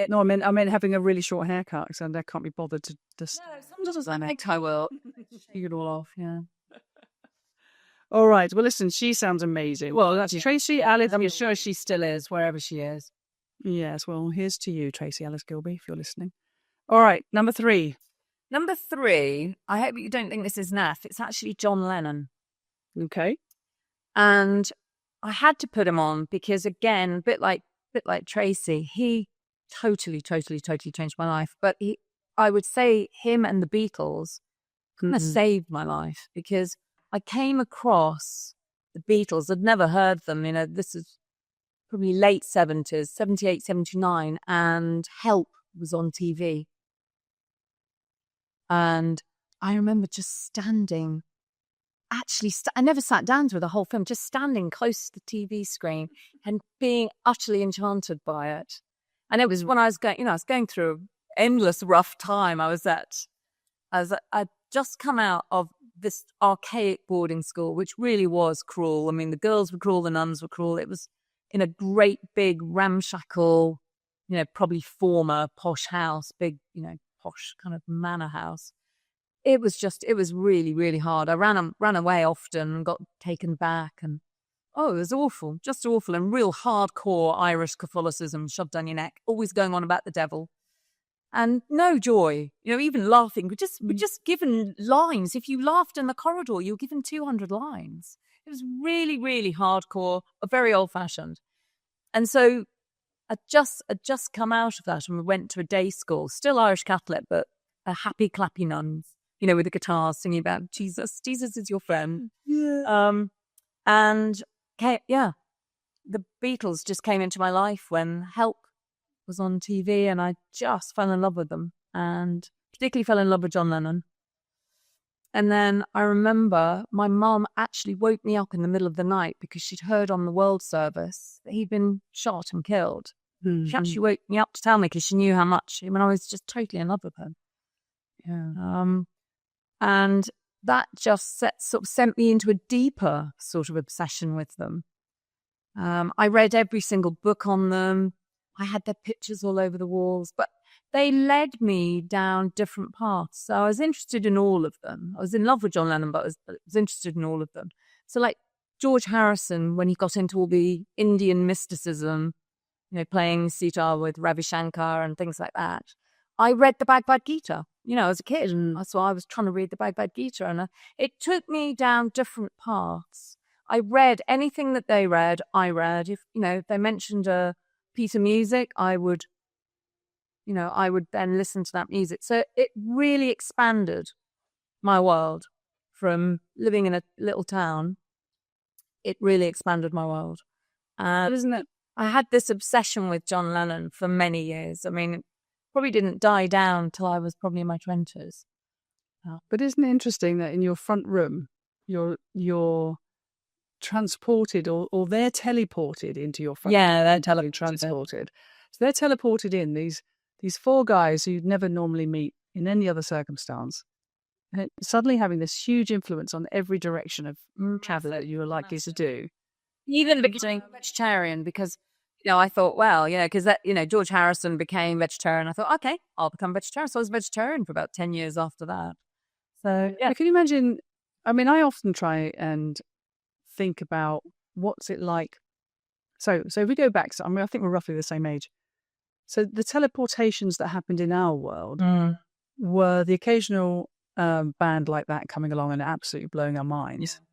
No, I meant having a really short haircut, so I can't be bothered to just. No, sometimes I think I will. Shake it all off, yeah. All right. Well, listen, she sounds amazing. Well, actually, Tracy Alice. I'm sure she still is, wherever she is. Yes. Well, here's to you, Tracy Alice Gilby, if you're listening. All right. Number 3. Number 3. I hope you don't think this is naff. It's actually John Lennon. Okay. And I had to put him on because, again, a bit like Tracy, he totally changed my life. But I would say him and the Beatles kind of saved my life because I came across the Beatles. I'd never heard them. This is probably late 70s, 78, 79, and Help was on TV. And I remember just standing, I never sat down through the whole film, just standing close to the TV screen and being utterly enchanted by it. And it was when I was going through an endless rough time. I'd just come out of this archaic boarding school, which really was cruel. I mean, the girls were cruel, the nuns were cruel. It was in a great big ramshackle, probably former posh house, big, posh kind of manor house. It was really, really hard. I ran away often and got taken back, and it was awful, just awful, and real hardcore Irish Catholicism shoved down your neck, always going on about the devil. And no joy, even laughing. We're just given lines. If you laughed in the corridor, you were given 200 lines. It was really, really hardcore, very old-fashioned. And so I'd just come out of that and we went to a day school, still Irish Catholic, but a happy, clappy nuns, with the guitars singing about Jesus. Jesus is your friend. Yeah. The Beatles just came into my life when Help was on TV, and I just fell in love with them, and particularly fell in love with John Lennon. And then I remember my mum actually woke me up in the middle of the night because she'd heard on the World Service that he'd been shot and killed. Mm-hmm. She actually woke me up to tell me because she knew how much. I was just totally in love with him. Yeah. And that just sent me into a deeper sort of obsession with them. I read every single book on them. I had their pictures all over the walls, but they led me down different paths. So I was interested in all of them. I was in love with John Lennon, but I was interested in all of them. So like George Harrison, when he got into all the Indian mysticism, playing sitar with Ravi Shankar and things like that, I read the Bhagavad Gita, as a kid. And so I was trying to read the Bhagavad Gita, and it took me down different paths. I read anything that they read, I read. If they mentioned a piece of music, I would then listen to that music. So it really expanded my world from living in a little town. It really expanded my world. Isn't it? I had this obsession with John Lennon for many years. I mean, it probably didn't die down till I was probably in my 20s. But isn't it interesting that in your front room, you're transported or they're teleported into your front room? Yeah, they're transported. So they're teleported in, these 4 guys who you'd never normally meet in any other circumstance, suddenly having this huge influence on every direction of travel that you were likely to do. Even becoming vegetarian because, I thought, well, because George Harrison became vegetarian. I thought, okay, I'll become vegetarian. So I was vegetarian for about 10 years after that. So, yeah. Can you imagine? I mean, I often try and think about what's it like. So if we go back, I think we're roughly the same age. So the teleportations that happened in our world were the occasional band like that coming along and absolutely blowing our minds. Yeah.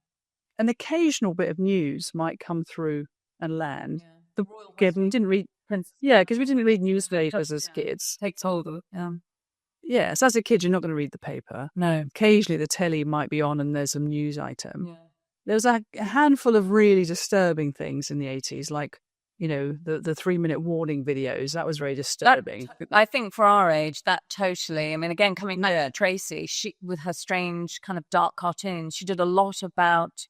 An occasional bit of news might come through and land. Yeah. Didn't read Prince. Yeah, because we didn't read newspapers as kids. Takes hold of it. yes, as a kid, you're not going to read the paper. No. Occasionally the telly might be on and there's a news item. Yeah. There was a handful of really disturbing things in the 80s, like, the 3-minute warning videos. That was very disturbing. I think for our age, that totally, I mean, again, coming back to Tracy, she, with her strange kind of dark cartoons, she did a lot about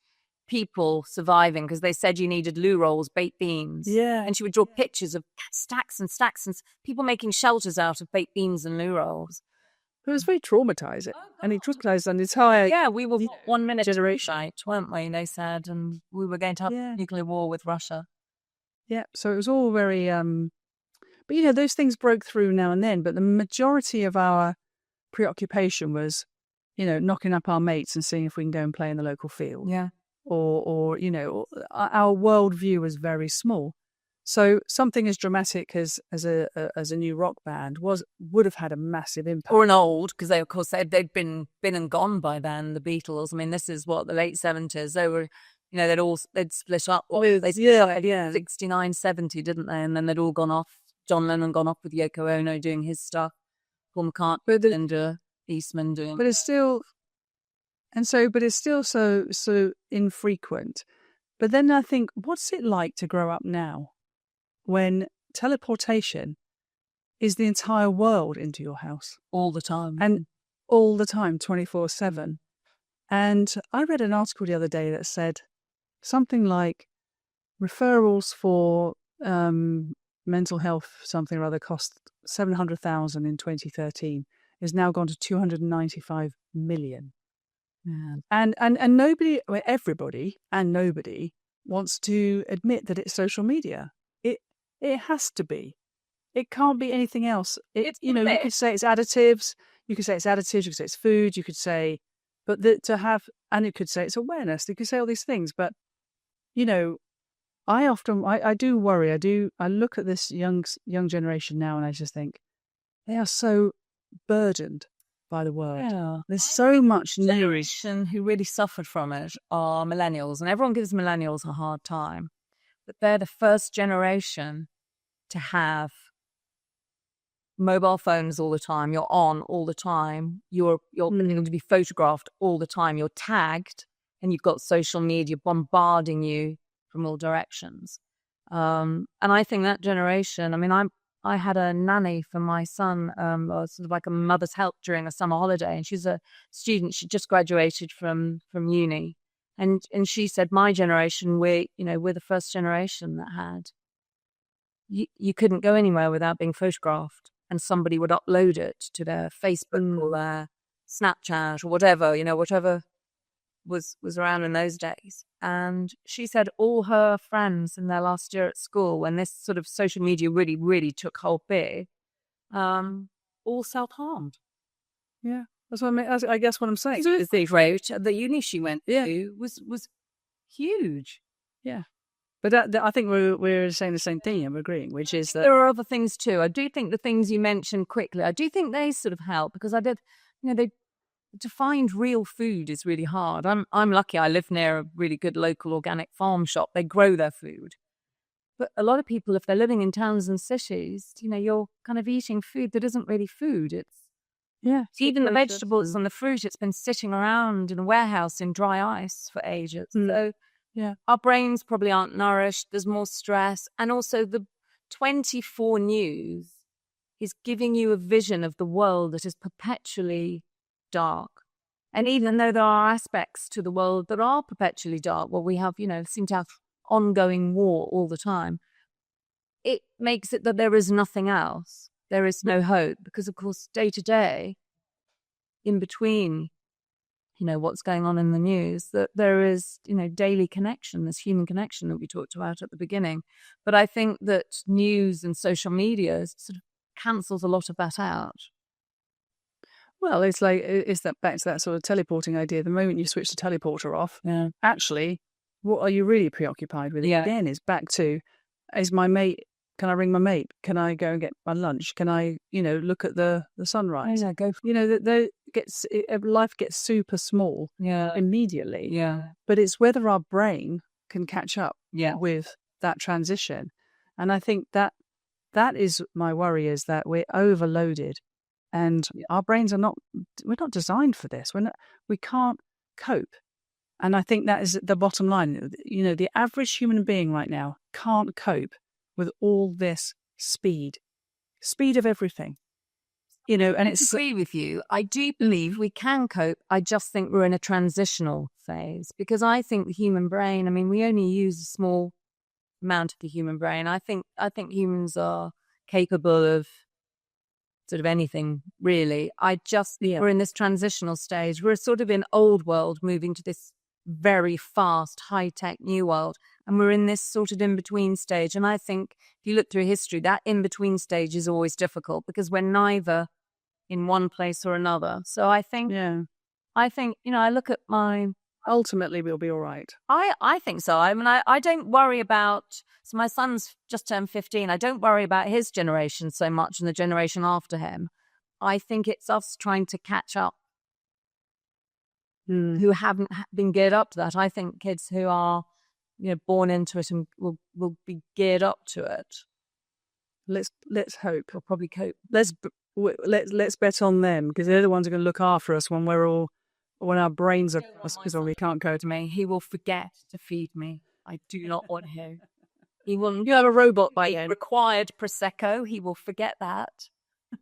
people surviving because they said you needed loo rolls, baked beans. Yeah. And she would draw pictures of stacks and stacks and people making shelters out of baked beans and loo rolls. It was very traumatizing. And it traumatized an entire we were 1 minute generation, right, weren't we? They said, and we were going to have a nuclear war with Russia. Yeah, so it was all very, but those things broke through now and then. But the majority of our preoccupation was, knocking up our mates and seeing if we can go and play in the local field. Yeah, or our worldview was very small. So something as dramatic as a new rock band would have had a massive impact. Or an old, because they, of course, they'd been and gone by then. The Beatles. I mean, this is the late 70s. They were. They'd split up. They 69, 70, didn't they? And then they'd all gone off. John Lennon gone off with Yoko Ono doing his stuff. Paul McCartney and Eastman doing. But it's still, so infrequent. But then I think, what's it like to grow up now, when teleportation is the entire world into your house all the time, and all the time, 24/7. And I read an article the other day that said something like referrals for mental health, something or other, cost 700,000 in 2013, is now gone to 295 million. Yeah. And everybody and nobody wants to admit that it's social media. It has to be. It can't be anything else. You could say it's additives. You could say it's additives. You could say it's food. You could say, but and it could say it's awareness. You could say all these things, but I do worry. I look at this young generation now, and I just think they are so burdened by the world. Yeah. There's so much generation who really suffered from it are millennials, and everyone gives millennials a hard time, but they're the first generation to have mobile phones all the time. You're on all the time. You're able to be photographed all the time. You're tagged, and you've got social media bombarding you from all directions. And I think that generation. I mean, I had a nanny for my son, sort of like a mother's help during a summer holiday, and she's a student. She just graduated from uni, and she said, "My generation, we're the first generation that had. You couldn't go anywhere without being photographed, and somebody would upload it to their Facebook or their Snapchat or whatever, whatever was around in those days." And she said all her friends in their last year at school, when this sort of social media really, really took hold big, all self-harmed. Yeah, that's what I mean. I guess what I'm saying. The rate at the uni she went to was huge. Yeah. But that I think we're saying the same thing and we're agreeing, which is that there are other things too. I do think the things you mentioned quickly, I do think they sort of help, because to find real food is really hard. I'm lucky I live near a really good local organic farm shop. They grow their food. But a lot of people, if they're living in towns and cities, you're kind of eating food that isn't really food. Even the vegetables and the fruit, it's been sitting around in a warehouse in dry ice for ages. So our brains probably aren't nourished. There's more stress. And also the 24 news is giving you a vision of the world that is perpetually dark. And even though there are aspects to the world that are perpetually dark, we have, seem to have ongoing war all the time, it makes it that there is nothing else. There is no hope, because, of course, day to day, in between, what's going on in the news, that there is, daily connection, this human connection that we talked about at the beginning. But I think that news and social media sort of cancels a lot of that out. Well, it's that back to that sort of teleporting idea. The moment you switch the teleporter off, actually, what are you really preoccupied with? Yeah. Again, is back to, is my mate, can I ring my mate? Can I go and get my lunch? Can I, look at the sunrise? Yeah, go. Life gets super small immediately. Yeah. But it's whether our brain can catch up with that transition. And I think that is my worry, is that we're overloaded And our brains we're not designed for this. We can't cope. And I think that is the bottom line. The average human being right now can't cope with all this speed of everything. And I agree with you. I do believe we can cope. I just think we're in a transitional phase, because I think the human brain, I mean, we only use a small amount of the human brain. I think humans are capable of sort of anything, really. I just think we're in this transitional stage. We're sort of in old world moving to this very fast, high-tech new world. And we're in this sort of in-between stage. And I think if you look through history, that in-between stage is always difficult, because we're neither in one place or another. So I think, I look at ultimately we'll be all right. I think so. I mean, I don't worry about, so my son's just turned 15. I don't worry about his generation so much and the generation after him. I think it's us trying to catch up who haven't been geared up to that. I think kids who are, born into it and will be geared up to it. Let's hope. We'll probably cope. Let's bet on them, because they're the ones who are going to look after us when our brains are because we can't cope. Me, he will forget to feed me. I do not want him. He will. You have a robot by then. Required prosecco. He will forget that.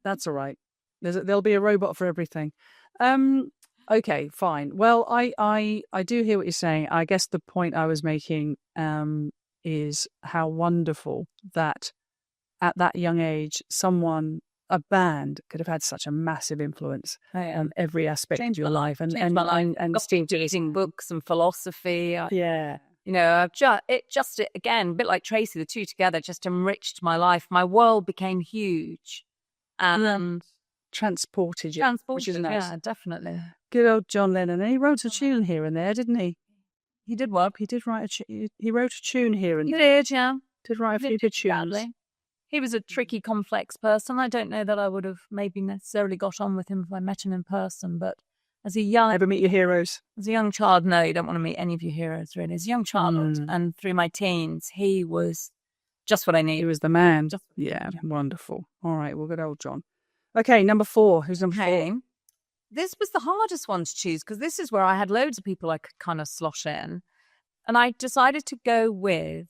That's all right. There'll be a robot for everything. Okay, fine. Well, I do hear what you're saying. I guess the point I was making is how wonderful that at that young age, a band could have had such a massive influence on every aspect of your life. And reading books and philosophy. Yeah. Again, a bit like Tracy, the two together just enriched my life. My world became huge. And transported you, which is nice. Yeah, definitely. Good old John Lennon. And he wrote a tune here and there, didn't he? He did what? He did write he wrote a tune here and there. He did, yeah. Did write a few good tunes. Badly. He was a tricky, complex person. I don't know that I would have maybe necessarily got on with him if I met him in person, but Never meet your heroes. As a young child, no, you don't want to meet any of your heroes, really. As a young child and through my teens, he was just what I needed. He was the man. Wonderful. All right, well, good old John. Okay, number 4. Who's number 4? This was the hardest one to choose, because this is where I had loads of people I could kind of slot in. And I decided to go with,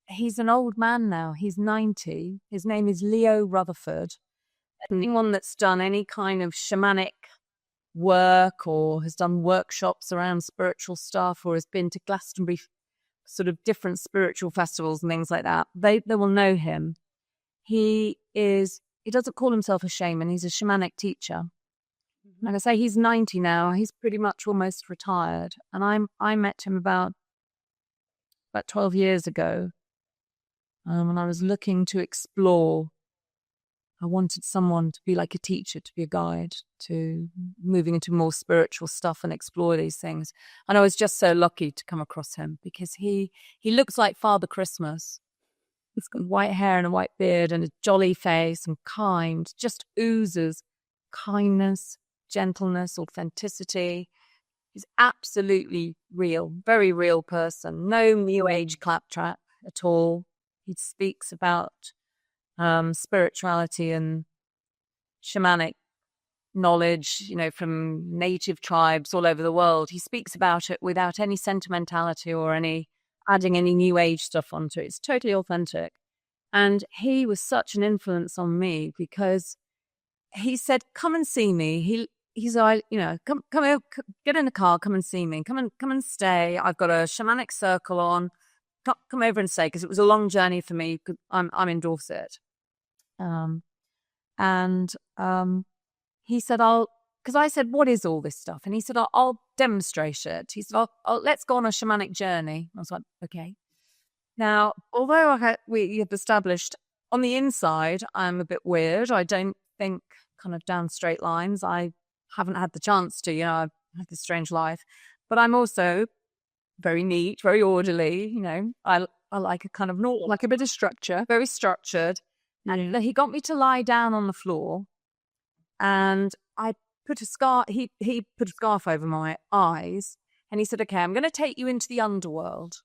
he's an old man now. He's 90. His name is Leo Rutherford. Anyone that's done any kind of shamanic work or has done workshops around spiritual stuff or has been to Glastonbury, sort of different spiritual festivals and things like that, they will know him. He doesn't call himself a shaman. He's a shamanic teacher. Like I say, he's 90 now. He's pretty much almost retired. And I met him about 12 years ago. And I was looking to explore. I wanted someone to be like a teacher, to be a guide, to moving into more spiritual stuff and explore these things. And I was just so lucky to come across him, because he looks like Father Christmas. He's got white hair and a white beard and a jolly face and kind, just oozes kindness, gentleness, authenticity. He's absolutely real, very real person. No new age claptrap at all. He speaks about spirituality and shamanic knowledge, from native tribes all over the world. He speaks about it without any sentimentality or adding any new age stuff onto it. It's totally authentic. And he was such an influence on me, because he said, come and see me. He's come here, get in the car, come and see me. Come and stay. I've got a shamanic circle on. Come over and stay, because it was a long journey for me. I'm in Dorset. He said, because I said, what is all this stuff? And he said, I'll demonstrate it. He said, let's go on a shamanic journey. I was like, okay. Now, although we have established on the inside, I'm a bit weird. I don't think kind of down straight lines. I haven't had the chance to, I've had this strange life, but I'm also very neat, very orderly. I like a kind of normal, like a bit of structure, very structured. And he got me to lie down on the floor, and I put a scarf. He put a scarf over my eyes, and he said, "Okay, I'm going to take you into the underworld."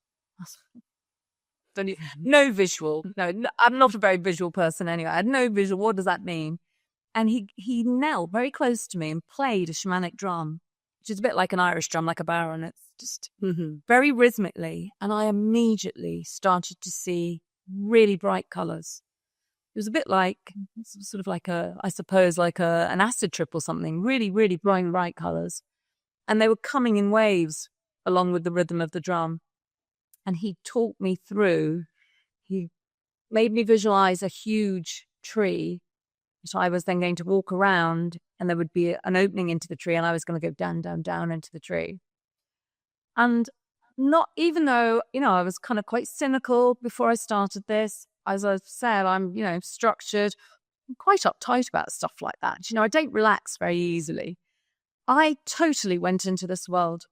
No visual. No, I'm not a very visual person anyway. I had no visual. What does that mean? And he knelt very close to me and played a shamanic drum, which is a bit like an Irish drum, like a baron. It's just very rhythmically. And I immediately started to see really bright colours. It was a bit like, sort of like an acid trip or something, really, really bright colours. And they were coming in waves along with the rhythm of the drum. And he talked me through, he made me visualise a huge tree. So I was then going to walk around and there would be an opening into the tree and I was going to go down, down, down into the tree. And not even though, I was kind of quite cynical before I started this, as I said, I'm, structured, I'm quite uptight about stuff like that. I don't relax very easily. I totally went into this world.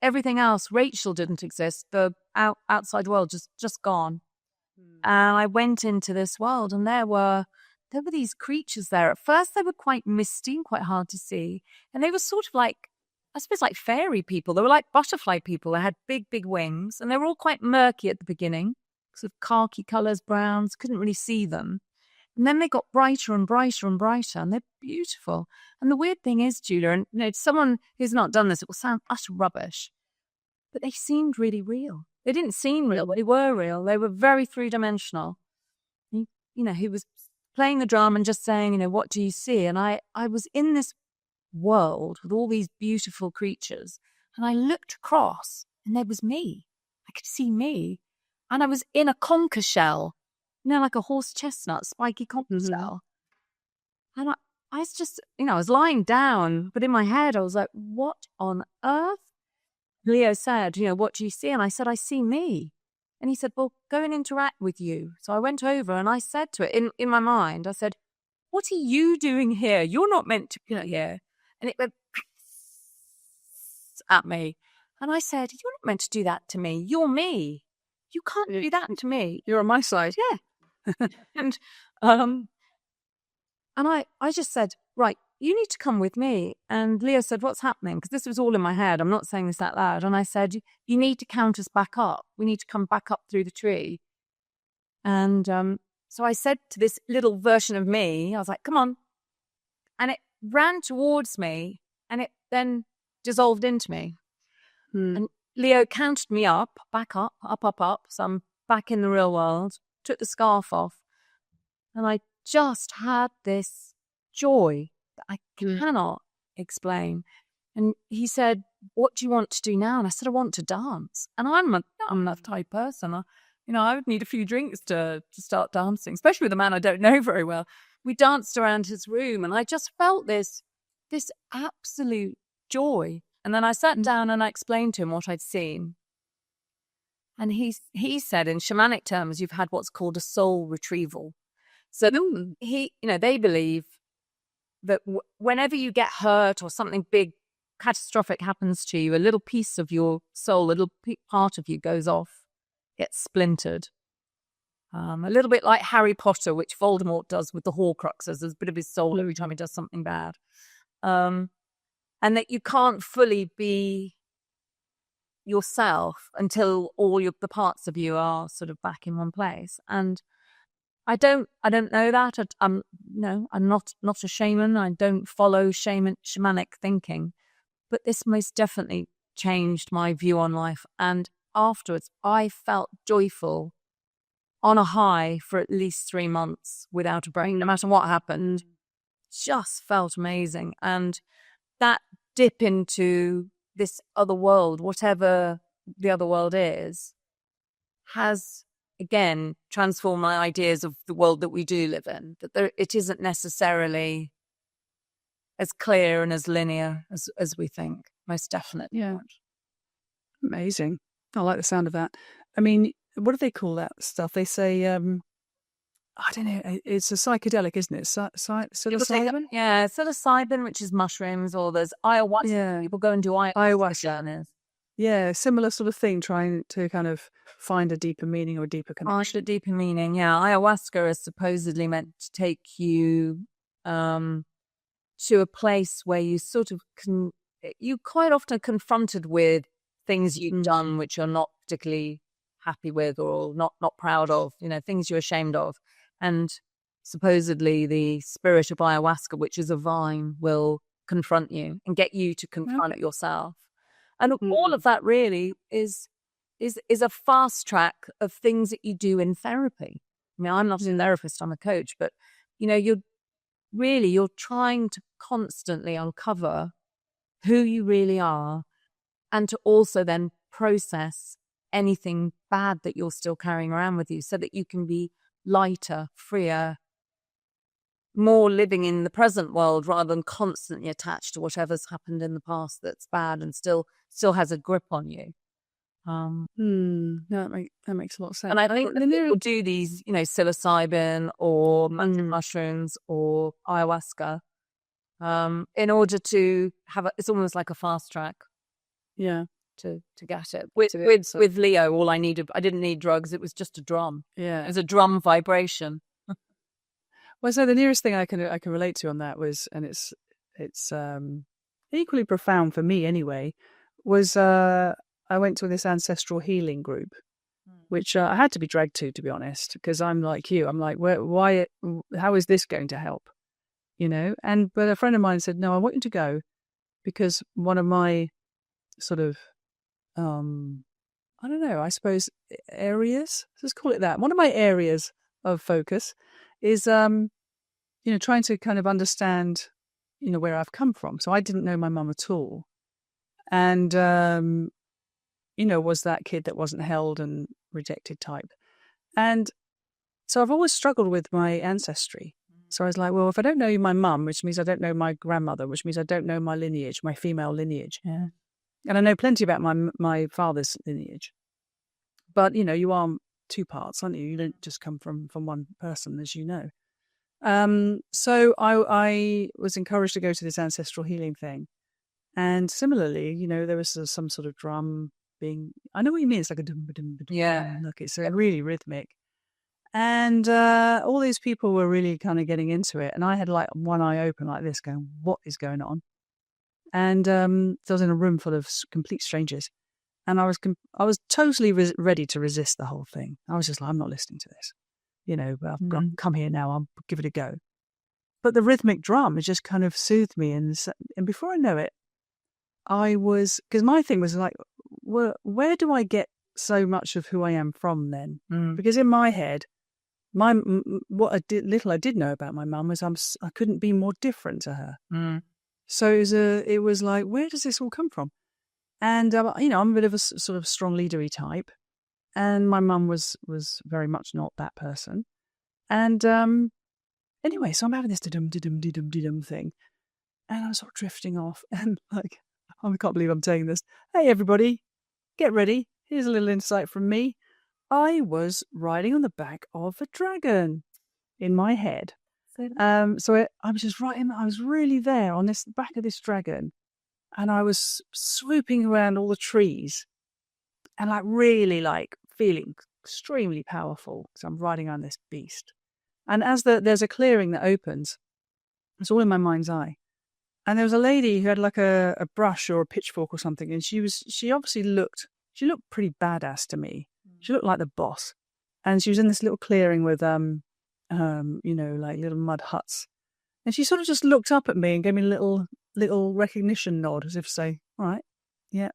Everything else, Rachel didn't exist. The outside world just gone. And I went into this world and there were these creatures there. At first, they were quite misty and quite hard to see. And they were sort of like, I suppose, like fairy people. They were like butterfly people. They had big, big wings. And they were all quite murky at the beginning, sort of khaki colours, browns, couldn't really see them. And then they got brighter and brighter and brighter, and they're beautiful. And the weird thing is, Julia, and someone who's not done this, it will sound utter rubbish, but they seemed really real. They didn't seem real, but they were real. They were very three-dimensional. He was playing the drum and just saying, what do you see? And I was in this world with all these beautiful creatures, and I looked across, and there was me. I could see me. And I was in a conker shell, like a horse chestnut, spiky conker shell. And I was just, I was lying down, but in my head, I was like, what on earth? Leo said, what do you see? And I said, I see me. And he said, well, go and interact with you. So I went over and I said to it in my mind, I said, what are you doing here? You're not meant to be here. And it went at me. And I said, you're not meant to do that to me. You're me. You can't do that to me. You're on my side. Yeah. And I just said, right, you need to come with me. And Leo said, what's happening? Because this was all in my head. I'm not saying this out loud. And I said, you need to count us back up. We need to come back up through the tree. And so I said to this little version of me, I was like, come on. And it ran towards me and it then dissolved into me. And Leo counted me up, back up, up. So I'm back in the real world, took the scarf off. And I just had this joy that I cannot explain. And he said, what do you want to do now? And I said, I want to dance. And I'm that type of person. I would need a few drinks to start dancing, especially with a man I don't know very well. We danced around his room and I just felt this absolute joy. And then I sat down and I explained to him what I'd seen. And he said, in shamanic terms, you've had what's called a soul retrieval. So they believe that whenever you get hurt or something big, catastrophic happens to you, a little piece of your soul, a little part of you goes off, gets splintered. A little bit like Harry Potter, which Voldemort does with the Horcruxes. There's a bit of his soul every time he does something bad. And that you can't fully be yourself until all the parts of you are sort of back in one place. And I don't know that. I'm not a shaman. I don't follow shamanic thinking, but this most definitely changed my view on life. And afterwards, I felt joyful on a high for at least 3 months without a break, no matter what happened. Just felt amazing. And that dip into this other world, whatever the other world is, has again transformed my ideas of the world that we do live in. That it isn't necessarily as clear and as linear as we think. Most definitely. Yeah. Amazing. I like the sound of that. I mean, what do they call that stuff? They say, I don't know, it's a psychedelic, isn't it? Psilocybin? Yeah, psilocybin, which is mushrooms, or there's ayahuasca. Yeah. People go and do ayahuasca. Yeah, similar sort of thing, trying to kind of find a deeper meaning or a deeper connection. A deeper meaning, yeah. Ayahuasca is supposedly meant to take you to a place where you sort of you quite often are confronted with things you've done which you're not particularly happy with or not proud of, things you're ashamed of. And supposedly the spirit of ayahuasca, which is a vine, will confront you and get you to confront yourself. And all of that really is a fast track of things that you do in therapy. I mean, I'm not a therapist, I'm a coach, but you're trying to constantly uncover who you really are, and to also then process anything bad that you're still carrying around with you, so that you can be lighter, freer, more living in the present world, rather than constantly attached to whatever's happened in the past that's bad and still has a grip on you. No, that makes a lot of sense. And I think that people do these, psilocybin or magic mushrooms or ayahuasca, in order to have it's almost like a fast track. Yeah. To get it. With Leo, I didn't need drugs. It was just a drum. Yeah. It was a drum vibration. Well, so the nearest thing I can relate to on that was, and it's equally profound for me anyway, was I went to this ancestral healing group, which I had to be dragged to be honest, because I'm like you. I'm like, why? How is this going to help? But a friend of mine said, no, I want you to go because one of my sort of, I don't know, I suppose areas, let's call it that. One of my areas of focus is, trying to kind of understand, where I've come from. So I didn't know my mum at all. And, was that kid that wasn't held and rejected type. And so I've always struggled with my ancestry. So I was like, well, if I don't know my mum, which means I don't know my grandmother, which means I don't know my lineage, my female lineage. Yeah. And I know plenty about my father's lineage. But, you are two parts, aren't you? You don't just come from one person, as you know. So I was encouraged to go to this ancestral healing thing. And similarly, there was some sort of drum being, I know what you mean. It's like a dum, dum, dum, yeah. Look, it's really rhythmic. And all these people were really kind of getting into it. And I had like one eye open like this going, what is going on? And so I was in a room full of complete strangers. And I was totally ready to resist the whole thing. I was just like, I'm not listening to this. I've come here now, I'll give it a go. But the rhythmic drum, it just kind of soothed me. And before I know it, because my thing was like, where do I get so much of who I am from then? Because in my head, what I did know about my mum was I couldn't be more different to her. So it was like, where does this all come from? And I'm a bit of a sort of strong leadery type, and my mum was very much not that person. And anyway, so I'm having this dum thing, and I'm sort of drifting off, and like, I can't believe I'm saying this. Hey everybody, get ready. Here's a little insight from me. I was riding on the back of a dragon in my head. I was just I was really there on this back of this dragon, and I was swooping around all the trees and like really like feeling extremely powerful because I'm riding on this beast. And as there's a clearing that opens, it's all in my mind's eye. And there was a lady who had like a brush or a pitchfork or something, and she obviously looked pretty badass to me. She looked like the boss, and she was in this little clearing with like little mud huts, and she sort of just looked up at me and gave me a little recognition nod, as if to say, "All right, yeah,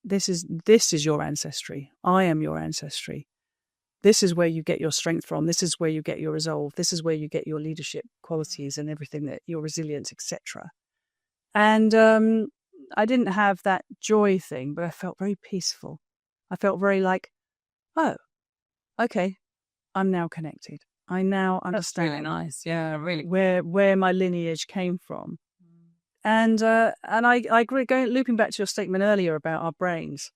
this is your ancestry. I am your ancestry. This is where you get your strength from. This is where you get your resolve. This is where you get your leadership qualities and everything, that your resilience, etc." And I didn't have that joy thing, but I felt very peaceful. I felt very like, oh, okay, I'm now connected. I now understand. That's really nice. Yeah, really. Where my lineage came from. And I agree, looping back to your statement earlier about our brains,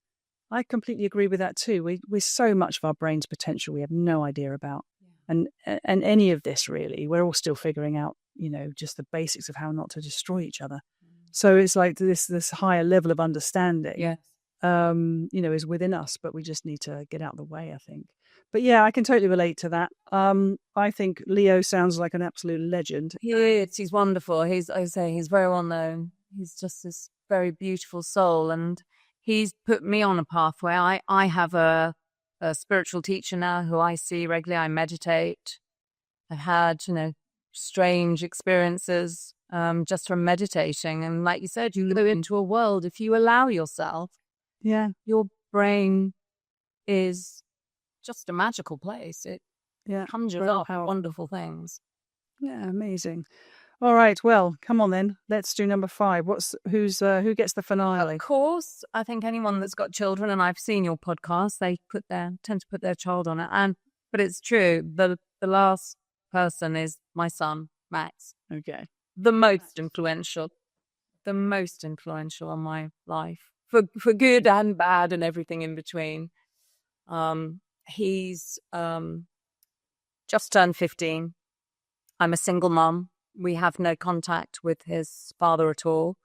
I completely agree with that too. We're so much of our brain's potential we have no idea about. Yeah. And any of this really, we're all still figuring out, just the basics of how not to destroy each other. So it's like this higher level of understanding, yes. Is within us, but we just need to get out of the way, I think. But yeah, I can totally relate to that. I think Leo sounds like an absolute legend. He is. He's wonderful. He's very well known. He's just this very beautiful soul, and he's put me on a pathway. I have a spiritual teacher now who I see regularly. I meditate. I've had, strange experiences just from meditating. And like you said, you go into a world, if you allow yourself, your brain is just a magical place. It conjures up wonderful things. Yeah, amazing. All right, well, come on then. Let's do number 5. Who gets the finale? Of course, I think anyone that's got children, and I've seen your podcast, they tend to put their child on it. But it's true. The last person is my son, Max. Okay. The most influential on my life, for good and bad and everything in between. He's just turned 15. I'm a single mum. We have no contact with his father at all.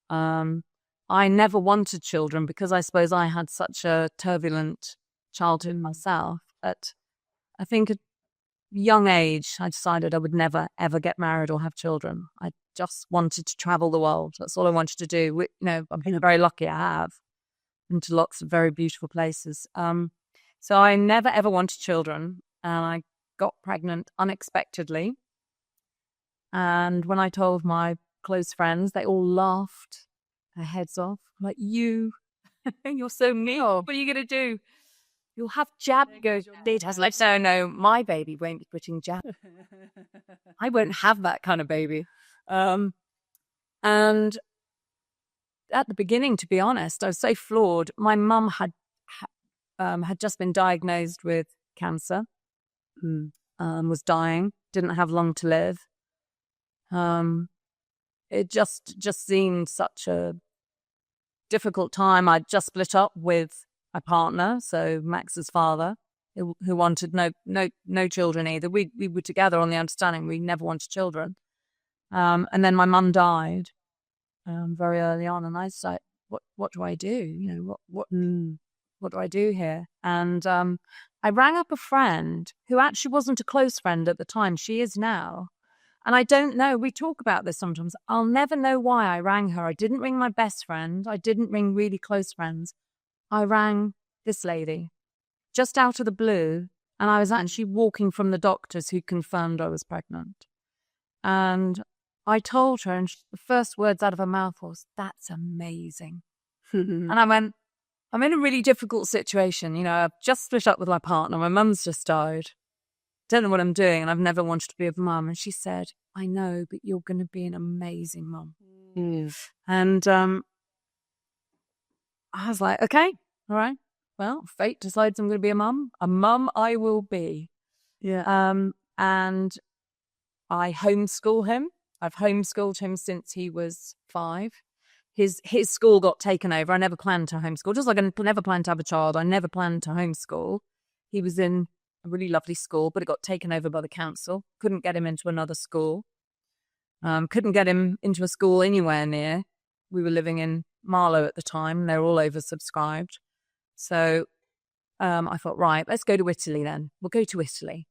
I never wanted children because I suppose I had such a turbulent childhood myself. At I think at a young age, I decided I would never, ever get married or have children. I just wanted to travel the world. That's all I wanted to do. I've been very lucky. I have been to lots of very beautiful places. So I never, ever wanted children. And I got pregnant unexpectedly. And when I told my close friends, they all laughed their heads off. Like, you're so mean. What are you going to do? You'll have jab. He goes, no, my baby won't be putting jab. I won't have that kind of baby. And at the beginning, to be honest, I was so flawed. My mum had just been diagnosed with cancer, was dying, didn't have long to live. It just seemed such a difficult time. I'd just split up with my partner, so Max's father, who wanted no children either. We were together on the understanding we never wanted children. And then my mum died very early on, and I was like, what do I do? What do I do here? And I rang up a friend who actually wasn't a close friend at the time. She is now. And I don't know, we talk about this sometimes. I'll never know why I rang her. I didn't ring my best friend. I didn't ring really close friends. I rang this lady just out of the blue. And I was actually walking from the doctors who confirmed I was pregnant. And I told her, and the first words out of her mouth was, "That's amazing." And I went, I'm in a really difficult situation. I've just split up with my partner. My mum's just died. Don't know what I'm doing, and I've never wanted to be a mum. And she said, "I know, but you're going to be an amazing mum." And I was like, okay, all right. Well, fate decides I'm going to be a mum. A mum I will be. Yeah. And I homeschool him. I've homeschooled him since he was 5. His school got taken over. I never planned to homeschool. Just like I never planned to have a child, I never planned to homeschool. He was in a really lovely school, but it got taken over by the council. Couldn't get him into another school. Couldn't get him into a school anywhere near. We were living in Marlow at the time. They were all oversubscribed. So I thought, right, let's go to Italy then. We'll go to Italy.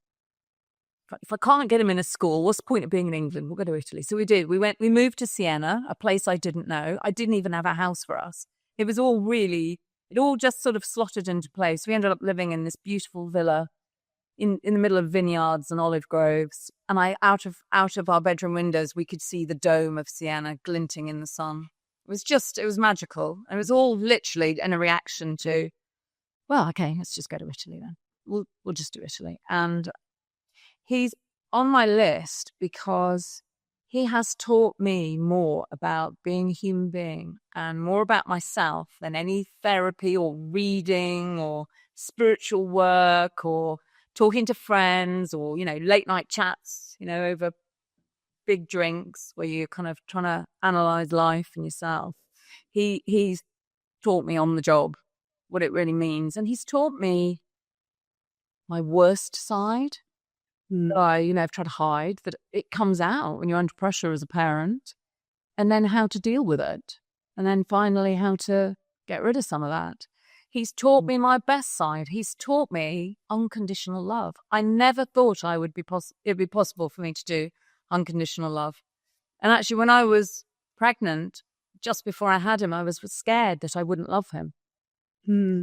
If I can't get him in a school, what's the point of being in England? We'll go to Italy. So we did. We moved to Siena, a place I didn't know. I didn't even have a house for us. It all just sort of slotted into place. We ended up living in this beautiful villa in the middle of vineyards and olive groves. And out of our bedroom windows, we could see the dome of Siena glinting in the sun. It was magical. And it was all literally in a reaction to, well, okay, let's just go to Italy then. We'll just do Italy. And he's on my list because he has taught me more about being a human being and more about myself than any therapy or reading or spiritual work or talking to friends or, late night chats, over big drinks where you're kind of trying to analyze life and yourself. He's taught me on the job what it really means. And he's taught me my worst side. I've tried to hide, that it comes out when you're under pressure as a parent, and then how to deal with it, and then finally how to get rid of some of that. He's taught me my best side. He's taught me unconditional love. I never thought it'd be possible for me to do unconditional love. And actually, when I was pregnant, just before I had him, I was scared that I wouldn't love him.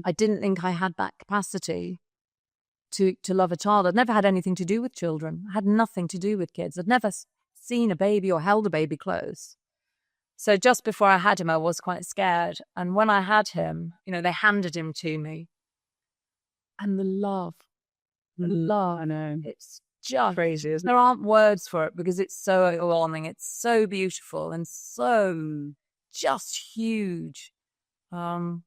I didn't think I had that capacity to love a child. I'd never had anything to do with children. I had nothing to do with kids. I'd never seen a baby or held a baby close. So just before I had him, I was quite scared. And when I had him, they handed him to me. And the love, I know. it's just crazy, isn't it? There aren't words for it because it's so overwhelming. It's so beautiful and so just huge. And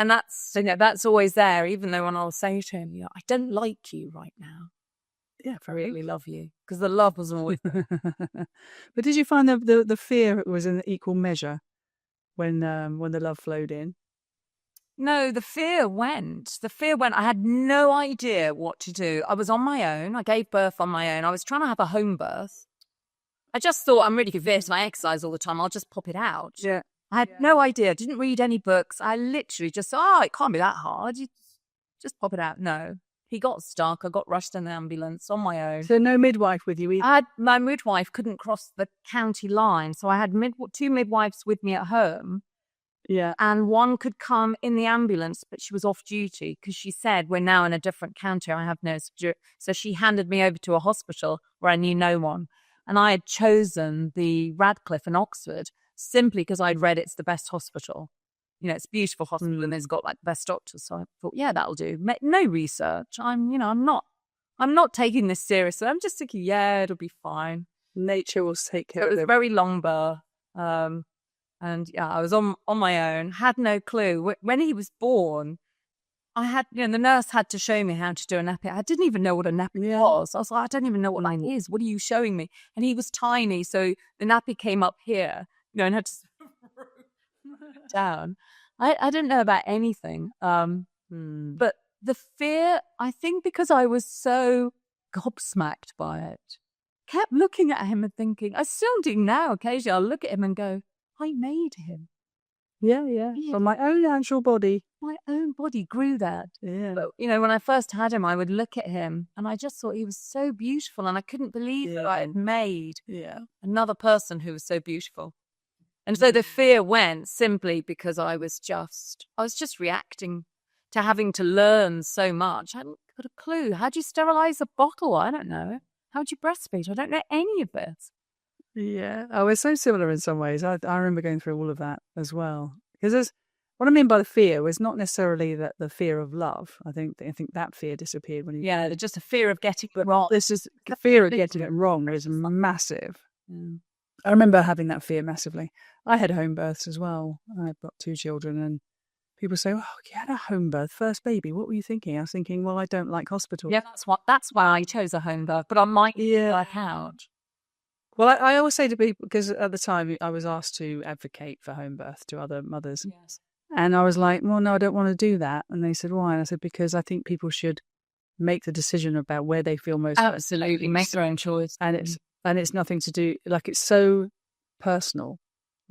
that's always there, even though when I'll say to him, I don't like you right now. Yeah, I really love you, because the love was always there. But did you find the fear was in equal measure when the love flowed in? No, the fear went. I had no idea what to do. I was on my own. I gave birth on my own. I was trying to have a home birth. I just thought, I'm really fit and I exercise all the time. I'll just pop it out. Yeah. I had no idea. Didn't read any books. I literally just thought, it can't be that hard. You just pop it out. No. He got stuck. I got rushed in the ambulance on my own. So no midwife with you either? My midwife couldn't cross the county line. So I had two midwives with me at home. Yeah. And one could come in the ambulance, but she was off duty because she said, we're now in a different county. I have no... So she handed me over to a hospital where I knew no one. And I had chosen the Radcliffe in Oxford simply because I'd read it's the best hospital. It's a beautiful hospital and it's got the best doctors. So I thought, yeah, that'll do. No research. I'm not taking this seriously. I'm just thinking, yeah, it'll be fine. Nature will take care of it. It was it. a very long birth. And yeah, I was on my own, had no clue. When he was born, I had, the nurse had to show me how to do a nappy. I didn't even know what a nappy was. I was like, I don't even know what that is. What are you showing me? And he was tiny, so the nappy came up here, and had to down. I didn't know about anything. But the fear, I think because I was so gobsmacked by it, kept looking at him and thinking, I still do now. Occasionally I'll look at him and go, I made him. Yeah. From my own actual body. My own body grew that. Yeah. But, when I first had him, I would look at him and I just thought he was so beautiful and I couldn't believe that I had made another person who was so beautiful. And so the fear went simply because I was just reacting to having to learn so much. I hadn't got a clue. How do you sterilize a bottle? I don't know. How do you breastfeed? I don't know any of this. Yeah. Oh, we're so similar in some ways. I remember going through all of that as well. Because what I mean by the fear was not necessarily that the fear of love. I think that fear disappeared when you... Yeah, just a fear of getting it wrong. This is the fear of getting it wrong is massive. Yeah. I remember having that fear massively. I had home births as well. I've got 2 children and people say, oh, you had a home birth, first baby. What were you thinking? I was thinking, well, I don't like hospitals. Yeah, that's why I chose a home birth, but I might work out. Well, I always say to people, because at the time I was asked to advocate for home birth to other mothers. Yes. And I was like, well, no, I don't want to do that. And they said, why? And I said, because I think people should make the decision about where they feel most... Absolutely, make their own choice. And it's nothing to do, it's so personal.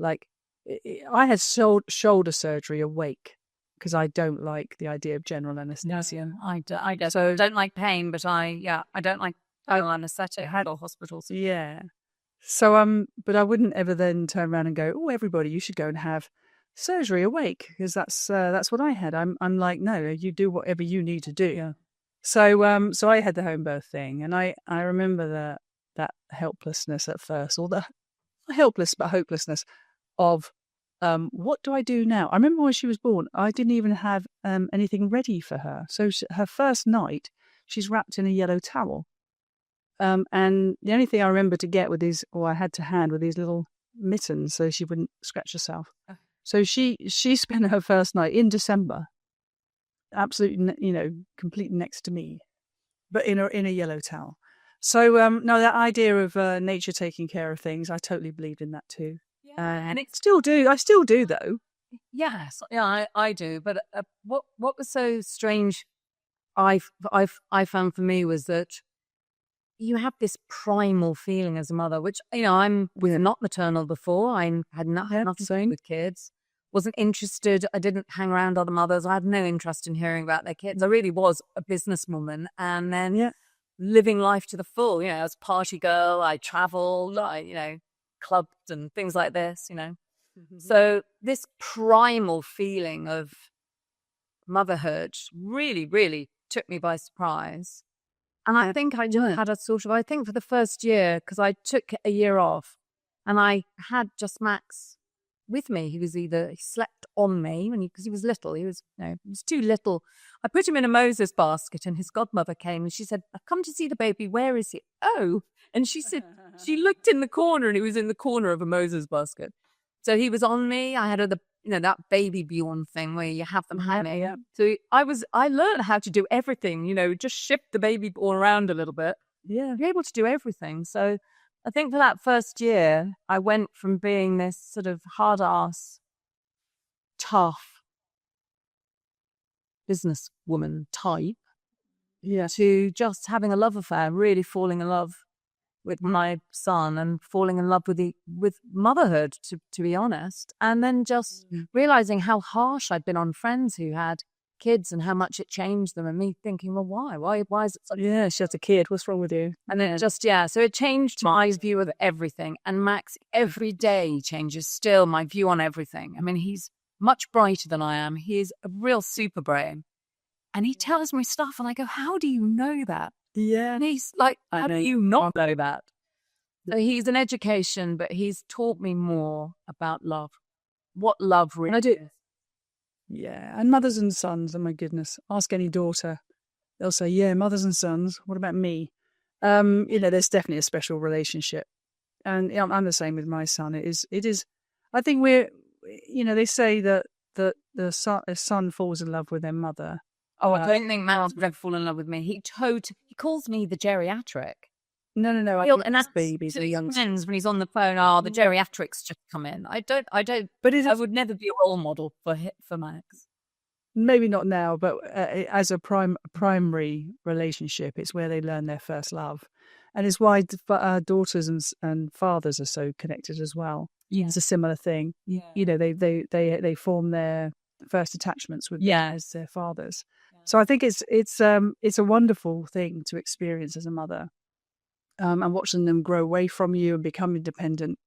I had shoulder surgery awake because I don't like the idea of general anesthesia. No, I don't like pain, but I don't like anesthetic or hospitals. Yeah. So, but I wouldn't ever then turn around and go, oh, everybody, you should go and have surgery awake, because that's what I had. I'm like, no, you do whatever you need to do. Yeah. So, so I had the home birth thing, and I remember that helplessness at first, or the helpless but hopelessness of, what do I do now? I remember when she was born, I didn't even have anything ready for her. So her first night, she's wrapped in a yellow towel. And the only thing I remember to get with these, or I had to hand, were these little mittens so she wouldn't scratch herself. So she spent her first night in December, absolutely, complete next to me, but in a yellow towel. So no, that idea of nature taking care of things, I totally believed in that too. Yeah. And I still do though. Yes, yeah, I do. But what was so strange, I found for me, was that you have this primal feeling as a mother, which, we're not maternal before. I had nothing to do with kids. Wasn't interested. I didn't hang around other mothers. I had no interest in hearing about their kids. I really was a businesswoman, and then living life to the full. I was a party girl. I traveled. Clubs and things like this. Mm-hmm. So this primal feeling of motherhood really, really took me by surprise. And I think I just had I think for the first year, because I took a year off and I had just Max with me. He slept on me because he was little. He was too little. I put him in a Moses basket and his godmother came and she said, "I've come to see the baby. Where is he?" Oh, and she said, she looked in the corner and he was in the corner of a Moses basket. So he was on me. I had that baby Bjorn thing where you have them hanging. Yeah. So I learned how to do everything, just shift the baby Bjorn around a little bit. Yeah. You're able to do everything. So I think for that first year, I went from being this sort of hard-ass, tough businesswoman type to just having a love affair, really falling in love with my son and falling in love with motherhood, to be honest. And then just realizing how harsh I'd been on friends who had kids and how much it changed them, and me thinking, well, why is it such... Yeah, she has a kid. What's wrong with you? And it just, so it changed my view of everything. And Max every day changes still my view on everything. I mean, he's much brighter than I am. He is a real super brain. And he tells me stuff and I go, how do you know that? Yeah. And he's like, how do you not know that? So he's an education, but he's taught me more about love. What love really is. Yeah, and mothers and sons, oh my goodness. Ask any daughter. They'll say, yeah, mothers and sons. What about me? There's definitely a special relationship. And I'm the same with my son. It is. I think they say that a son falls in love with their mother. Oh, I don't think Max would ever fall in love with me. He calls me the geriatric. No. And that's babies are young friends when he's on the phone. Oh, the geriatrics just come in. I don't. But I would never be a role model for Max. Maybe not now, but as a primary relationship, it's where they learn their first love, and it's why daughters and fathers are so connected as well. Yeah. It's a similar thing. Yeah. They form their first attachments with their fathers. Yeah. So I think it's a wonderful thing to experience as a mother. And watching them grow away from you and become independent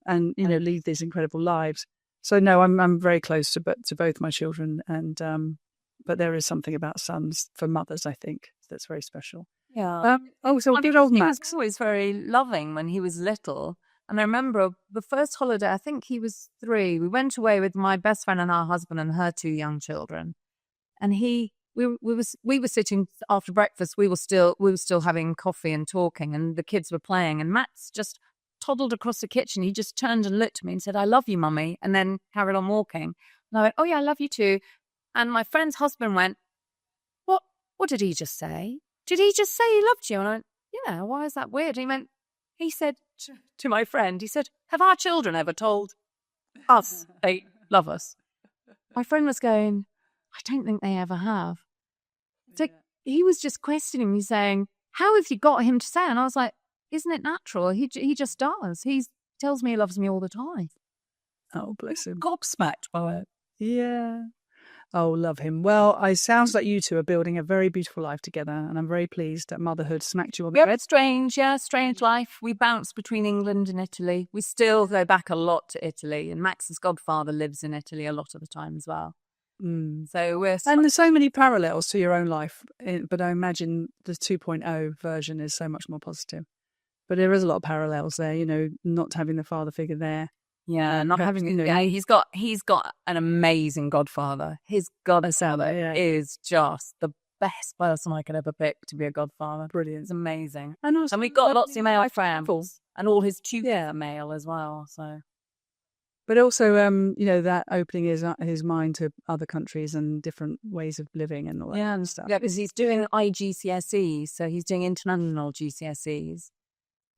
and, lead these incredible lives. So, no, I'm very close to both my children. And but there is something about sons for mothers, I think, that's very special. Yeah. So good old Max. He was always very loving when he was little. And I remember the first holiday, I think he was 3. We went away with my best friend and her husband and her 2 young children. And we were sitting after breakfast. We were still having coffee and talking, and the kids were playing. And Max just toddled across the kitchen. He just turned and looked at me and said, "I love you, Mummy," and then carried on walking. And I went, "Oh yeah, I love you too." And my friend's husband went, "What did he just say? Did he just say he loved you?" And I went, "Yeah. Why is that weird?" And he said to my friend, he said, "Have our children ever told us they love us?" My friend was going, "I don't think they ever have." So he was just questioning me, saying, "How have you got him to say?" And I was like, "Isn't it natural? He just does. He tells me he loves me all the time." Oh, bless him. Gobsmacked by it. Yeah. Oh, love him. Well, it sounds like you two are building a very beautiful life together, and I'm very pleased that motherhood smacked you on the head. Strange life. We bounce between England and Italy. We still go back a lot to Italy, and Max's godfather lives in Italy a lot of the time as well. So and there's so many parallels to your own life, but I imagine the 2.0 version is so much more positive. But there is a lot of parallels there, not having the father figure there. Yeah, not having he's got an amazing godfather. His godfather is just the best person I could ever pick to be a godfather. Brilliant. It's amazing. And we've got lots of male friends, and all his tutors are male as well. So. But also, that opening his mind to other countries and different ways of living and all that kind of stuff. Yeah, because he's doing IGCSEs, so he's doing international GCSEs.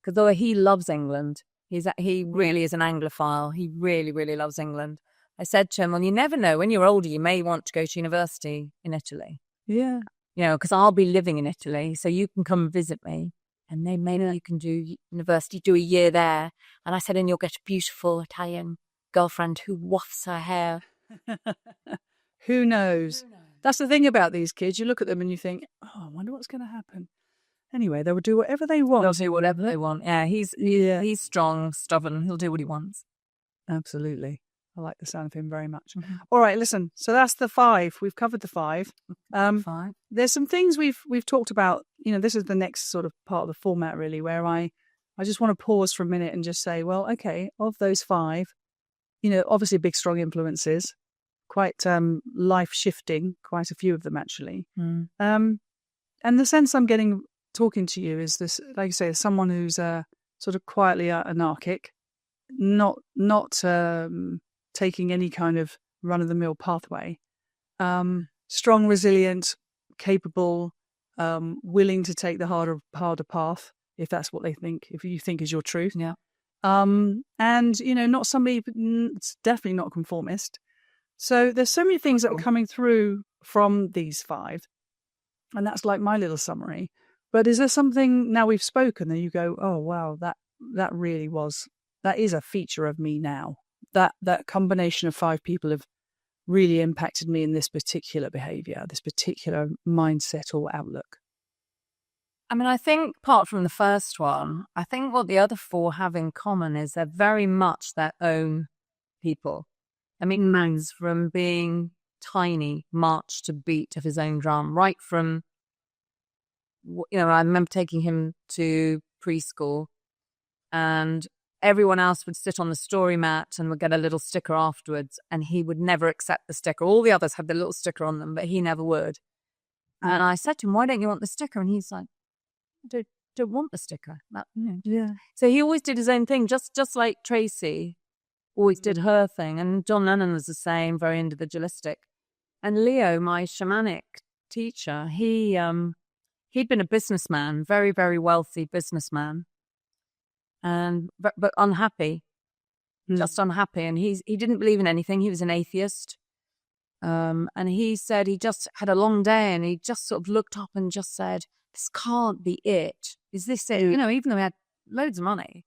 Because though he loves England, he really is an Anglophile. He really, really loves England. I said to him, "Well, you never know. When you're older, you may want to go to university in Italy." Yeah. Because I'll be living in Italy, so you can come visit me. And they may know you can do university, do a year there. And I said, "And you'll get a beautiful Italian girlfriend who wafts her hair." Who knows? That's the thing about these kids. You look at them and you think, "Oh, I wonder what's going to happen." Anyway, they will do whatever they want. They'll do whatever they want. Yeah, he's strong, stubborn. He'll do what he wants. Absolutely. I like the sound of him very much. Mm-hmm. All right, listen. So that's the 5. We've covered the 5. 5. There's some things we've talked about. This is the next sort of part of the format, really, where I just want to pause for a minute and just say, well, okay, of those 5, obviously big, strong influences, quite life shifting, quite a few of them actually. Mm. And the sense I'm getting talking to you is this, like you say, someone who's sort of quietly anarchic, not taking any kind of run-of-the-mill pathway. Strong, resilient, capable, willing to take the harder path if that's what they think, if you think is your truth. Yeah. And not somebody, it's definitely not conformist. So there's so many things that are coming through from these 5, and that's like my little summary. But is there something now we've spoken that you go, oh wow, that really was, that is a feature of me now. That combination of 5 people have really impacted me in this particular behavior, this particular mindset or outlook. I mean, I think apart from the first one, I think what the other 4 have in common is they're very much their own people. I mean, Man's from being tiny, marched to beat of his own drum, right from, I remember taking him to preschool and everyone else would sit on the story mat and would get a little sticker afterwards, and he would never accept the sticker. All the others had the little sticker on them, but he never would. And I said to him, why don't you want the sticker? And he's like, I don't want the sticker. Yeah. So he always did his own thing, just like Tracy always did her thing. And John Lennon was the same, very individualistic. And Leo, my shamanic teacher, he'd been a businessman, very, very wealthy businessman. But unhappy, just unhappy. And he didn't believe in anything. He was an atheist. And he said he just had a long day and he just sort of looked up and just said, this can't be it. Is this it? Even though he had loads of money,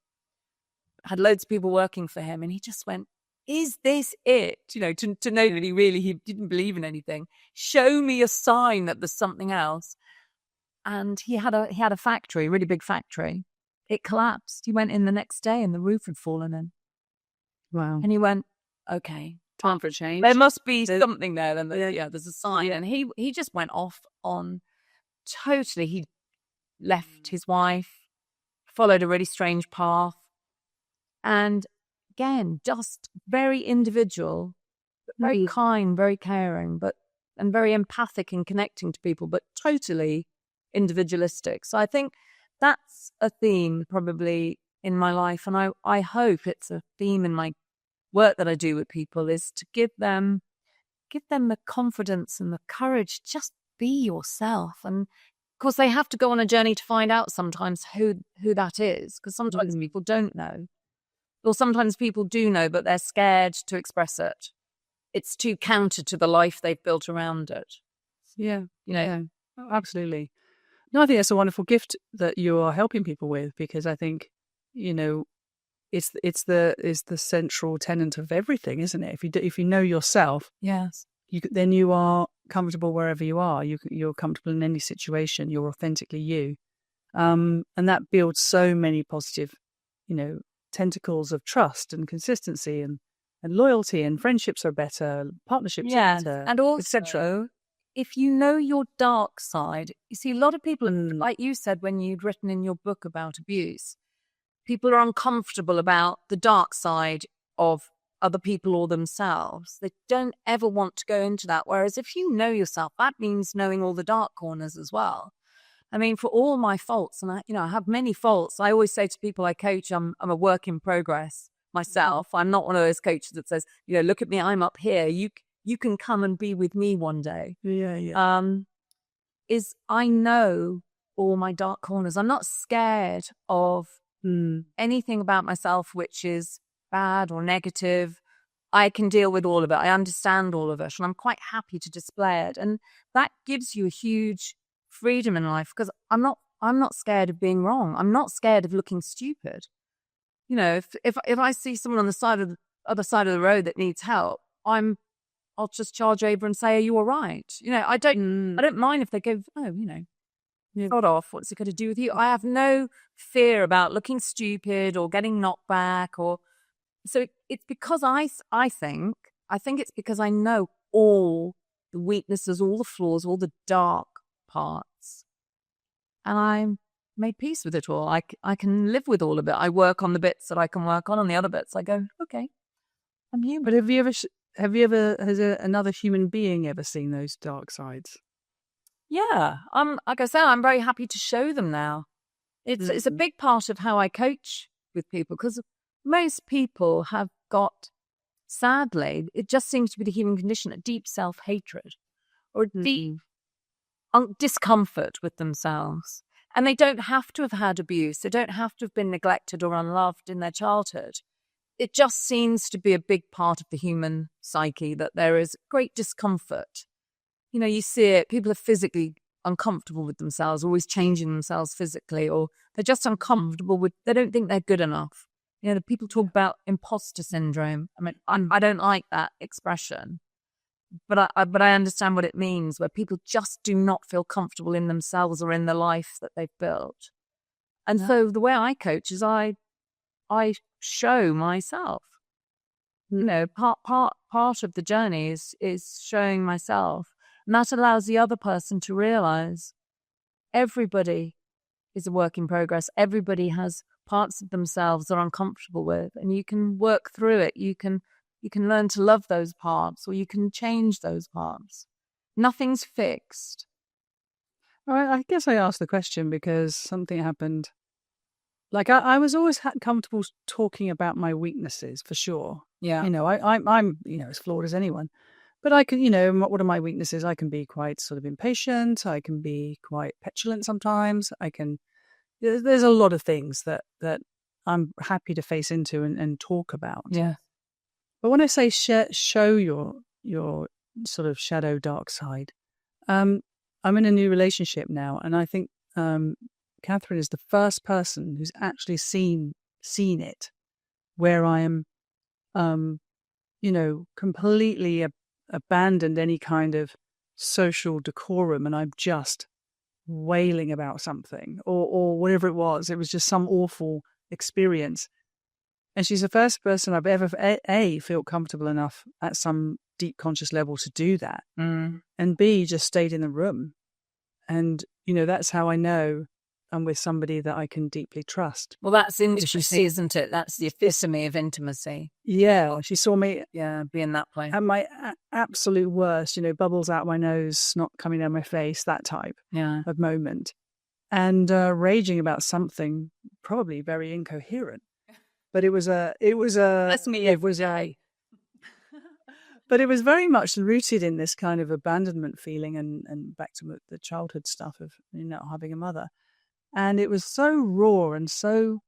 had loads of people working for him. And he just went, is this it? To know that he didn't believe in anything. Show me a sign that there's something else. And he had a factory, a really big factory. It collapsed. He went in the next day and the roof had fallen in. Wow. And he went, okay, time for a change. There must be something there. Then there's a sign. And he just went off on totally. He left his wife, followed a really strange path. And again, just very individual, but very kind, very caring, and very empathic in connecting to people, but totally individualistic. So I think that's a theme probably in my life. And I hope it's a theme in my work that I do with people, is to give them the confidence and the courage, just be yourself. And of course they have to go on a journey to find out sometimes who that is, because sometimes people don't know, or sometimes people do know, but they're scared to express it. It's too counter to the life they've built around it. Yeah. Yeah, absolutely. No, I think that's a wonderful gift that you are helping people with, because I think, it's the central tenet of everything, isn't it? If you know yourself, yes, then you are comfortable wherever you are. You're comfortable in any situation. You're authentically you, and that builds so many positive, tentacles of trust and consistency and loyalty, and friendships are better, partnerships are better, and also, etc. If you know your dark side, you see, a lot of people, like you said when you'd written in your book about abuse, people are uncomfortable about the dark side of other people or themselves. They don't ever want to go into that. Whereas if you know yourself, that means knowing all the dark corners as well. I mean, for all my faults, and I have many faults. I always say to people I coach, I'm a work in progress myself. I'm not one of those coaches that says, look at me, I'm up here. You can come and be with me one day. Yeah. Is I know all my dark corners. I'm not scared of anything about myself which is bad or negative. I can deal with all of it. I understand all of it, and I'm quite happy to display it. And that gives you a huge freedom in life, because I'm not scared of being wrong. I'm not scared of looking stupid. If I see someone on the other side of the road that needs help, I'll just charge over and say, "Are you all right?" I don't mind if they go, "Got off. What's it going to do with you?" I have no fear about looking stupid or getting knocked back, or So it's because I think it's because I know all the weaknesses, all the flaws, all the dark parts, and I'm made peace with it all. I can live with all of it. I work on the bits that I can work on the other bits I go, okay, I'm human. But has another human being ever seen those dark sides? Yeah, like I said, I'm very happy to show them now. It's a big part of how I coach with people, because most people have got, sadly, it just seems to be the human condition, a deep self-hatred or a deep discomfort with themselves. And they don't have to have had abuse. They don't have to have been neglected or unloved in their childhood. It just seems to be a big part of the human psyche that there is great discomfort. You know, you see it, people are physically uncomfortable with themselves, always changing themselves physically, or they're just uncomfortable with, they don't think they're good enough. You know, people talk about imposter syndrome. I mean, I don't like that expression, but I understand what it means, where people just do not feel comfortable in themselves or in the life that they've built. And so the way I coach is I show myself. You know, part of the journey is showing myself. And that allows the other person to realize everybody is a work in progress. Everybody has parts of themselves they're uncomfortable with, and you can work through it. You can learn to love those parts, or you can change those parts. Nothing's fixed. All right, I guess I asked the question because something happened. Like I was always comfortable talking about my weaknesses, for sure. Yeah. You know, I'm as flawed as anyone. But I can, what are my weaknesses? I can be quite sort of impatient. I can be quite petulant sometimes. There's a lot of things that I'm happy to face into and talk about. Yeah. But when I say show your sort of shadow dark side, I'm in a new relationship now. And I think Catherine is the first person who's actually seen it, where I am, completely abandoned any kind of social decorum, and I'm just wailing about something or whatever it was. It was just some awful experience. And she's the first person I've ever, felt comfortable enough at some deep conscious level to do that. And B, just stayed in the room. And, that's how I know I'm with somebody that I can deeply trust. Well, that's intimacy, isn't it? That's the epitome of intimacy. Yeah, she saw me be in that place. at my absolute worst, bubbles out my nose, snot coming down my face, that type of moment. And raging about something probably very incoherent. But it was That's me every day. But it was very much rooted in this kind of abandonment feeling and back to the childhood stuff of not having a mother. And it was so raw and so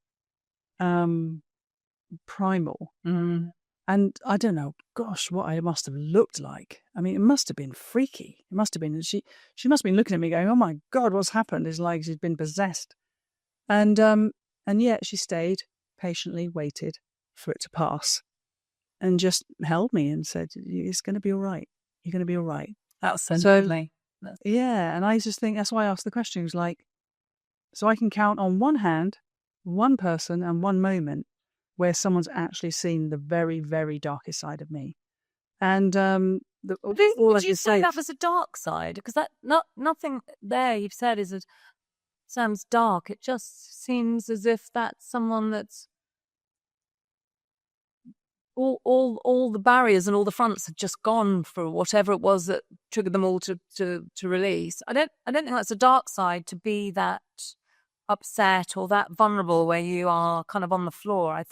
primal. And I don't know, gosh, what I must have looked like. I mean, it must have been freaky. It must have been. She must have been looking at me going, oh my God, what's happened? It's like she's been possessed. And yet she stayed, patiently waited for it to pass and just held me and said, it's going to be all right. You're going to be all right. That's lovely. Yeah. And I just think that's why I asked the question. It was like, so I can count on one hand, one person and one moment where someone's actually seen the very, very darkest side of me. And would you say that was a dark side? Because that nothing there you've said sounds dark. It just seems as if that's someone that's all the barriers and all the fronts have just gone for whatever it was that triggered them all to release. I don't think that's a dark side, to be that upset or that vulnerable where you are kind of on the floor. I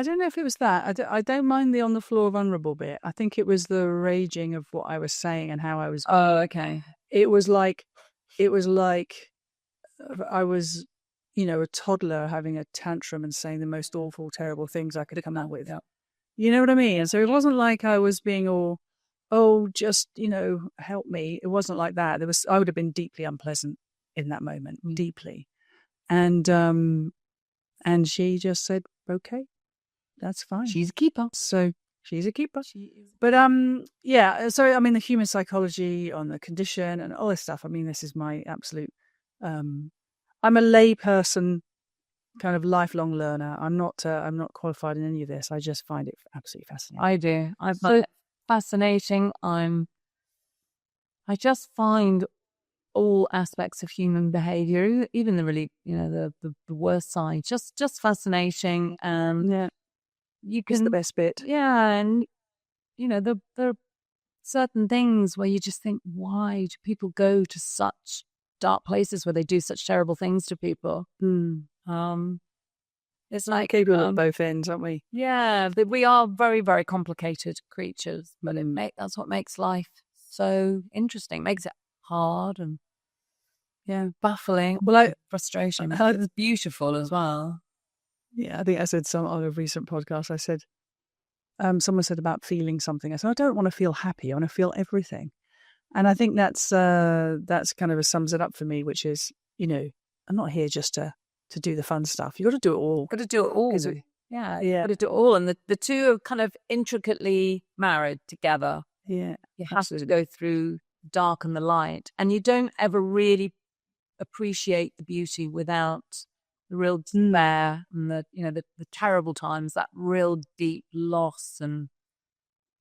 don't know if it was that. I don't mind the on the floor vulnerable bit. I think it was the raging of what I was saying and how I was. Oh, okay. It was like I was, a toddler having a tantrum and saying the most awful, terrible things I could come out with. You know what I mean? And so it wasn't like I was being all, just, help me. It wasn't like that. I would have been deeply unpleasant in that moment, deeply. And she just said, okay, that's fine. She's a keeper. So she's a keeper. She is. But so I mean, the human psychology on the condition and all this stuff. I mean, this is my absolute. I'm a lay person kind of lifelong learner. I'm not qualified in any of this. I just find it absolutely fascinating. I do. I find it fascinating. I just find all aspects of human behavior, even the really, the worst side, just fascinating. Yeah, You it's can, the best bit. yeah, and there are certain things where you just think, why do people go to such dark places where they do such terrible things to people? It's like Capable at both ends, aren't we? Yeah, we are very, very complicated creatures, but that's what makes life so interesting. Makes it hard and baffling. Well, frustrating. It's beautiful as well. Yeah, I think I said on a recent podcast. I said, someone said about feeling something. I said, I don't want to feel happy. I want to feel everything, and I think that's kind of sums it up for me. Which is, I'm not here just to do the fun stuff. You got to do it all. Got to do it all. Got to do it all, and the two are kind of intricately married together. Yeah, you have to go through dark and the light, and you don't ever really appreciate the beauty without the real despair and the terrible times, that real deep loss and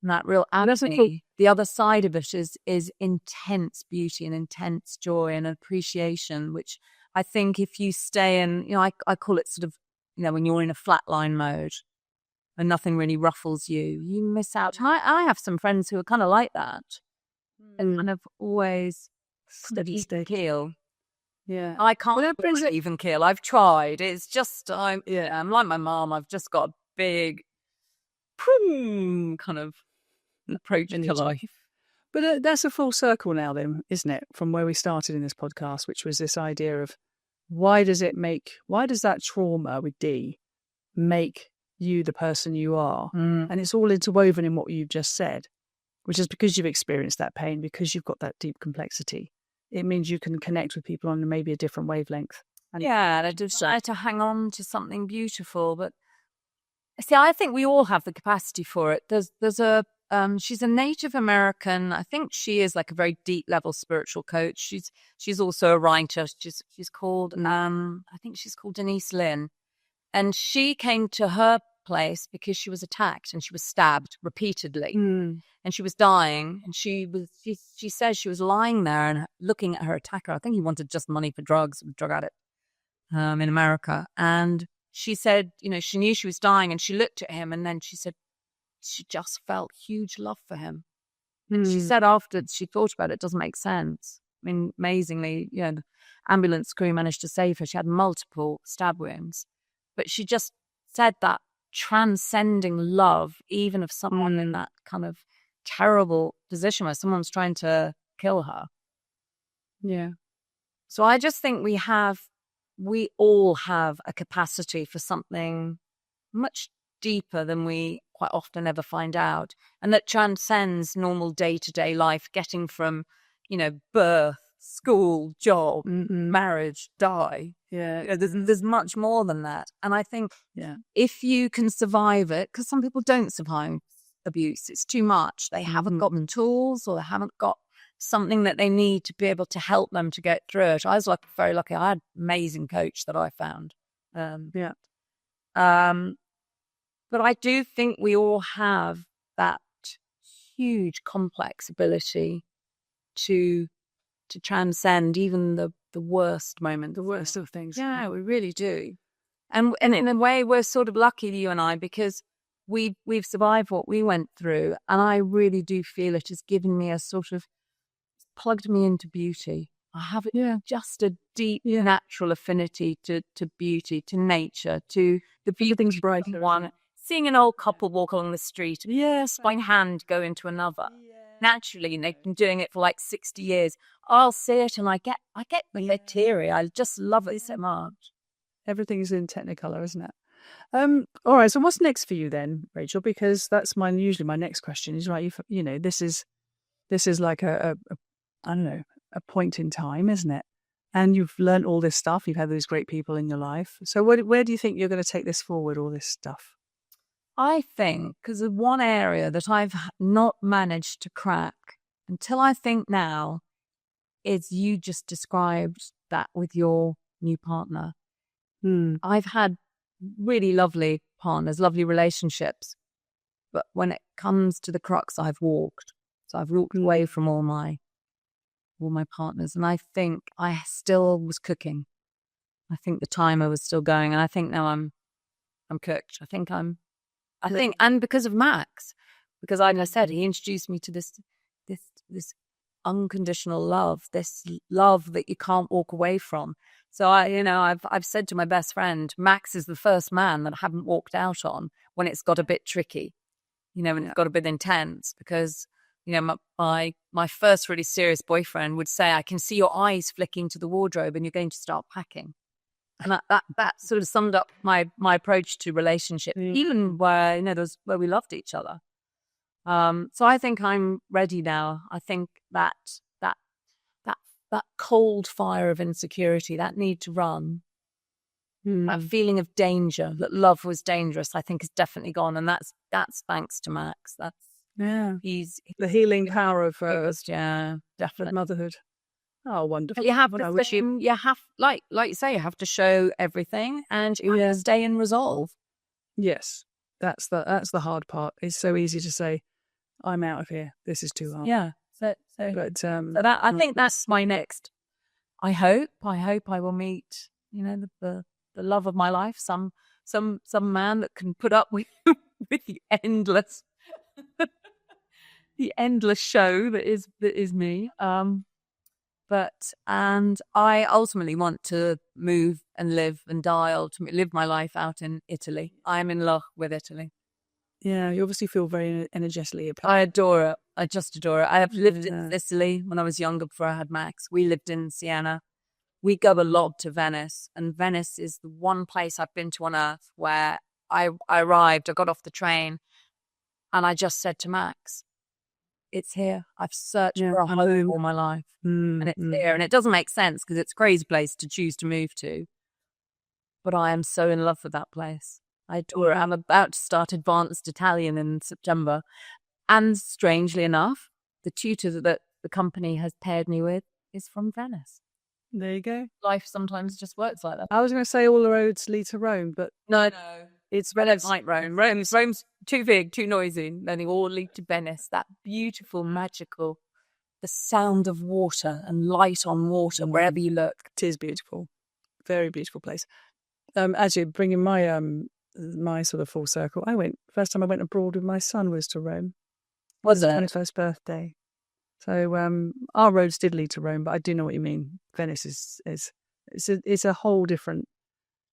that real agony. The other side of it is intense beauty and intense joy and appreciation, which I think if you stay in, I call it sort of, when you're in a flatline mode and nothing really ruffles you, you miss out. I have some friends who are kind of like that and kind of always steady keel. Yeah, I can't even keel. I've tried. It's just, I'm like my mom. I've just got a big kind of approach to life. But that's a full circle now then, isn't it? From where we started in this podcast, which was this idea of why does that trauma with D make you the person you are? And it's all interwoven in what you've just said, which is because you've experienced that pain, because you've got that deep complexity. It means you can connect with people on maybe a different wavelength. And I just try to hang on to something beautiful. But see, I think we all have the capacity for it. There's she's a Native American. I think she is like a very deep level spiritual coach. She's also a writer. She's called I think she's called Denise Lynn, and she came to her place because she was attacked and she was stabbed repeatedly, and she was dying. And she says she was lying there and looking at her attacker. I think he wanted just money for drugs, drug addict, in America. And she said, she knew she was dying, and she looked at him, and then she said she just felt huge love for him. And she said after she thought about it, it doesn't make sense. I mean, amazingly, the ambulance crew managed to save her. She had multiple stab wounds, but she just said that transcending love, even of someone in that kind of terrible position where someone's trying to kill her. Yeah. So I just think we all have a capacity for something much deeper than we quite often ever find out, and that transcends normal day-to-day life, getting from, birth, school, job, marriage, die. Yeah. There's much more than that. And I think if you can survive it, because some people don't survive abuse, it's too much. They haven't got the tools, or they haven't got something that they need to be able to help them to get through it. I was very lucky. I had an amazing coach that I found. But I do think we all have that huge complex ability to transcend even the worst moment, the worst of things. Yeah, we really do. And in a way, we're sort of lucky, you and I, because we've survived what we went through. And I really do feel it has given me a sort of plugged me into beauty. I have just a deep natural affinity to beauty, to nature, to the feelings brighter one. Seeing an old couple walk along the street, my hand go into another. Naturally, and they've been doing it for like 60 years. I'll see it and I get teary. I just love it so much. Everything's in Technicolor, isn't it? All right. So what's next for you then, Rachel? Because that's usually my next question is, right, this is like a I don't know, a point in time, isn't it? And you've learned all this stuff. You've had these great people in your life. So where do you think you're going to take this forward, all this stuff? I think, because of one area that I've not managed to crack until I think now, is you just described that with your new partner. I've had really lovely partners, lovely relationships. But when it comes to the crux, I've walked. So I've walked away from all my partners. And I think I still was cooking. I think the timer was still going. And I think now I'm cooked. I think, and because of Max, because like I said, he introduced me to this unconditional love, this love that you can't walk away from. So I've said to my best friend, Max is the first man that I haven't walked out on when it's got a bit tricky, when it's got a bit intense, because, my first really serious boyfriend would say, I can see your eyes flicking to the wardrobe and you're going to start packing. And that sort of summed up my approach to relationship, even where, where we loved each other. So I think I'm ready now. I think that cold fire of insecurity, that need to run, that feeling of danger, that love was dangerous, I think is definitely gone. And that's thanks to Max. He's the healing power of definitely motherhood. Oh, wonderful! You have like you say, you have to show everything, and you have to stay in resolve. Yes, that's the hard part. It's so easy to say, I'm out of here. This is too hard. Yeah. So I think that's my next. I hope I will meet, the love of my life. Some man that can put up with the endless, show that is me. And I ultimately want to move and live and die. Ultimately, live my life out in Italy. I am in love with Italy. Yeah, you obviously feel very energetically. I adore it. I just adore it. I have lived in Sicily when I was younger before I had Max. We lived in Siena. We go a lot to Venice, and Venice is the one place I've been to on earth where I arrived, I got off the train, and I just said to Max, it's here. I've searched for a home all my life, and it's here. And it doesn't make sense because it's a crazy place to choose to move to. But I am so in love with that place. I adore it. I'm about to start advanced Italian in September. And strangely enough, the tutor that the company has paired me with is from Venice. There you go. Life sometimes just works like that. I was going to say all the roads lead to Rome, but no. It's Venice, like Rome. Rome's too big, too noisy. Then they all lead to Venice. That beautiful, magical, the sound of water and light on water wherever you look. It is beautiful. Very beautiful place. Actually, bringing my sort of full circle, first time I went abroad with my son was to Rome. Was it? 21st birthday. So our roads did lead to Rome, but I do know what you mean. Venice is a whole different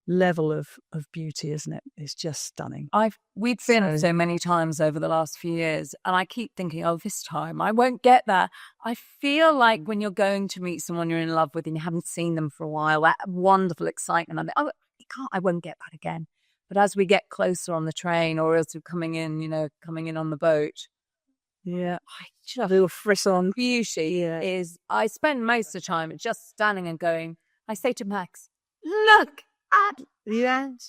level of beauty, isn't it? It's just stunning. We've been so many times over the last few years, and I keep thinking, this time I won't get that. I feel like when you're going to meet someone you're in love with and you haven't seen them for a while, that wonderful excitement. I won't get that again. But as we get closer on the train, or as we're coming in on the boat, a little frisson. Beauty is. I spend most of the time just standing and going. I say to Max, "Look at that,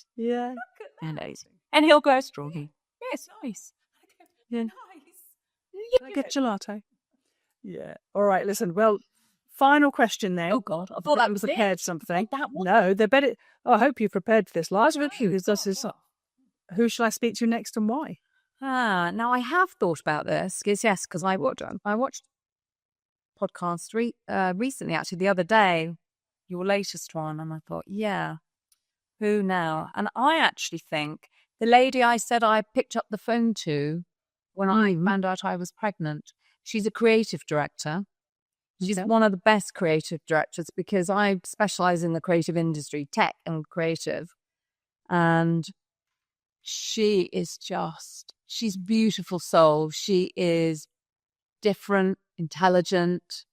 amazing," and he'll go, "Strawberry, yes, nice, nice." Can I get gelato? Yeah. All right. Listen. Well, final question then. Oh God, I thought that was prepared something. That one. No, they better. I hope you prepared for this last one. Who shall I speak to next and why? Now I have thought about this because I watched podcast recently, actually the other day, your latest one, and I thought, who now? And I actually think the lady I said I picked up the phone to when I found out I was pregnant. She's a creative director. She's one of the best creative directors because I specialize in the creative industry, tech and creative, and she's beautiful soul. She is different, intelligent,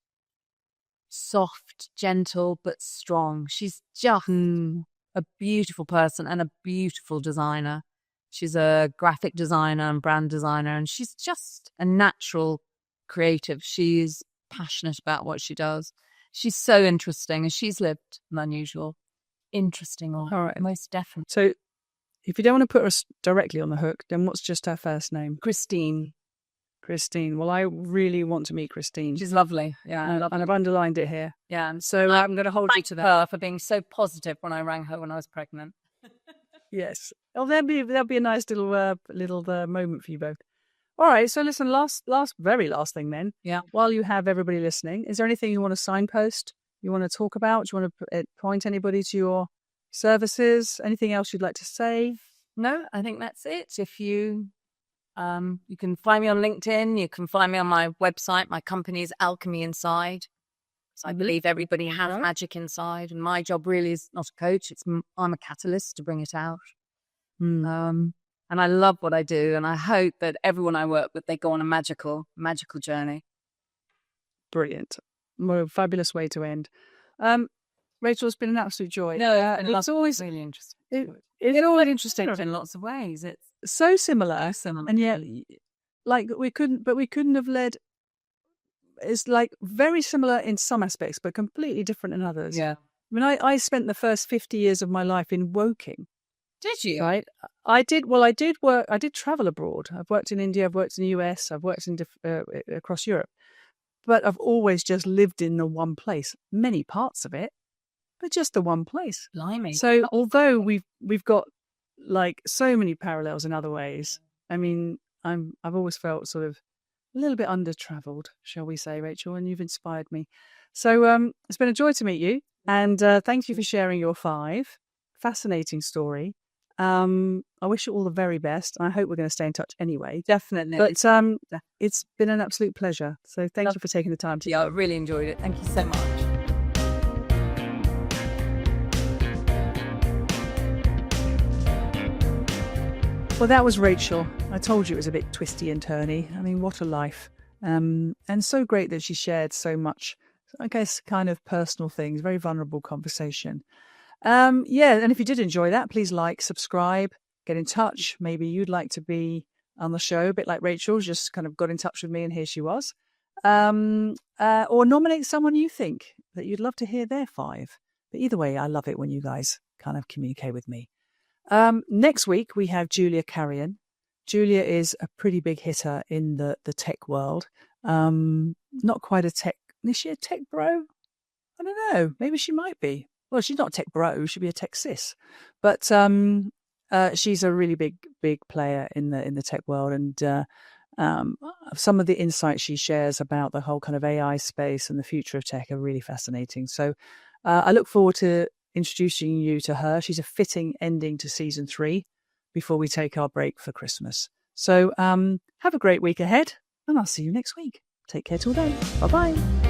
soft, gentle, but strong. She's just a beautiful person and a beautiful designer. She's a graphic designer and brand designer, and she's just a natural creative. She's passionate about what she does. She's so interesting, and she's lived an unusual, interesting life. All right. Most definitely. So if you don't want to put us directly on the hook, then what's just her first name? Christine. Christine. Well, I really want to meet Christine. She's lovely. Yeah. And I've underlined it here. Yeah. So I'm going to hold you to that. Her for being so positive when I rang her when I was pregnant. Yes. Oh, that'll be a nice little moment for you both. All right. So listen, very last thing then. Yeah. While you have everybody listening, is there anything you want to signpost? You want to talk about? Do you want to point anybody to your services? Anything else you'd like to say? No, I think that's it. If you can find me on LinkedIn. You can find me on my website. My company is Alchemy Inside. So I believe everybody has magic inside, and my job really is not a coach. I'm a catalyst to bring it out. And I love what I do, and I hope that everyone I work with, they go on a magical journey. Brilliant. What a fabulous way to end. Rachel, it's been an absolute joy. No, it's always really interesting. It's always interesting in lots of ways. It's so similar, and yet, like we couldn't have led. It's like very similar in some aspects, but completely different in others. Yeah. I mean, I spent the first 50 years of my life in Woking. Did you? Right. I did. Well, I did work. I did travel abroad. I've worked in India. I've worked in the US. I've worked in across Europe. But I've always just lived in the one place. Many parts of it, but just the one place. Blimey. So although we've got like so many parallels in other ways, I mean, I've always felt sort of a little bit under-travelled, shall we say, Rachel, and you've inspired me. So it's been a joy to meet you, and thank you for sharing your 5. Fascinating story. I wish you all the very best. I hope we're going to stay in touch anyway. Definitely. But it's been an absolute pleasure. So thank you for taking the time to. Yeah, I really enjoyed it. Thank you so much. Well, that was Rachel. I told you it was a bit twisty and turny. I mean, what a life. And so great that she shared so much, I guess, kind of personal things, very vulnerable conversation. And if you did enjoy that, please like, subscribe, get in touch. Maybe you'd like to be on the show, a bit like Rachel, just kind of got in touch with me and here she was. Or nominate someone you think that you'd love to hear their 5. But either way, I love it when you guys kind of communicate with me. Next week, we have Julia Carrion. Julia is a pretty big hitter in the tech world. Not quite a tech. Is she a tech bro? I don't know. Maybe she might be. Well, she's not a tech bro. She'd be a tech sis. But she's a really big player in the tech world. And some of the insights she shares about the whole kind of AI space and the future of tech are really fascinating. So I look forward to introducing you to her. She's a fitting ending to season 3 before we take our break for Christmas. So have a great week ahead, and I'll see you next week. Take care till then. Bye-bye.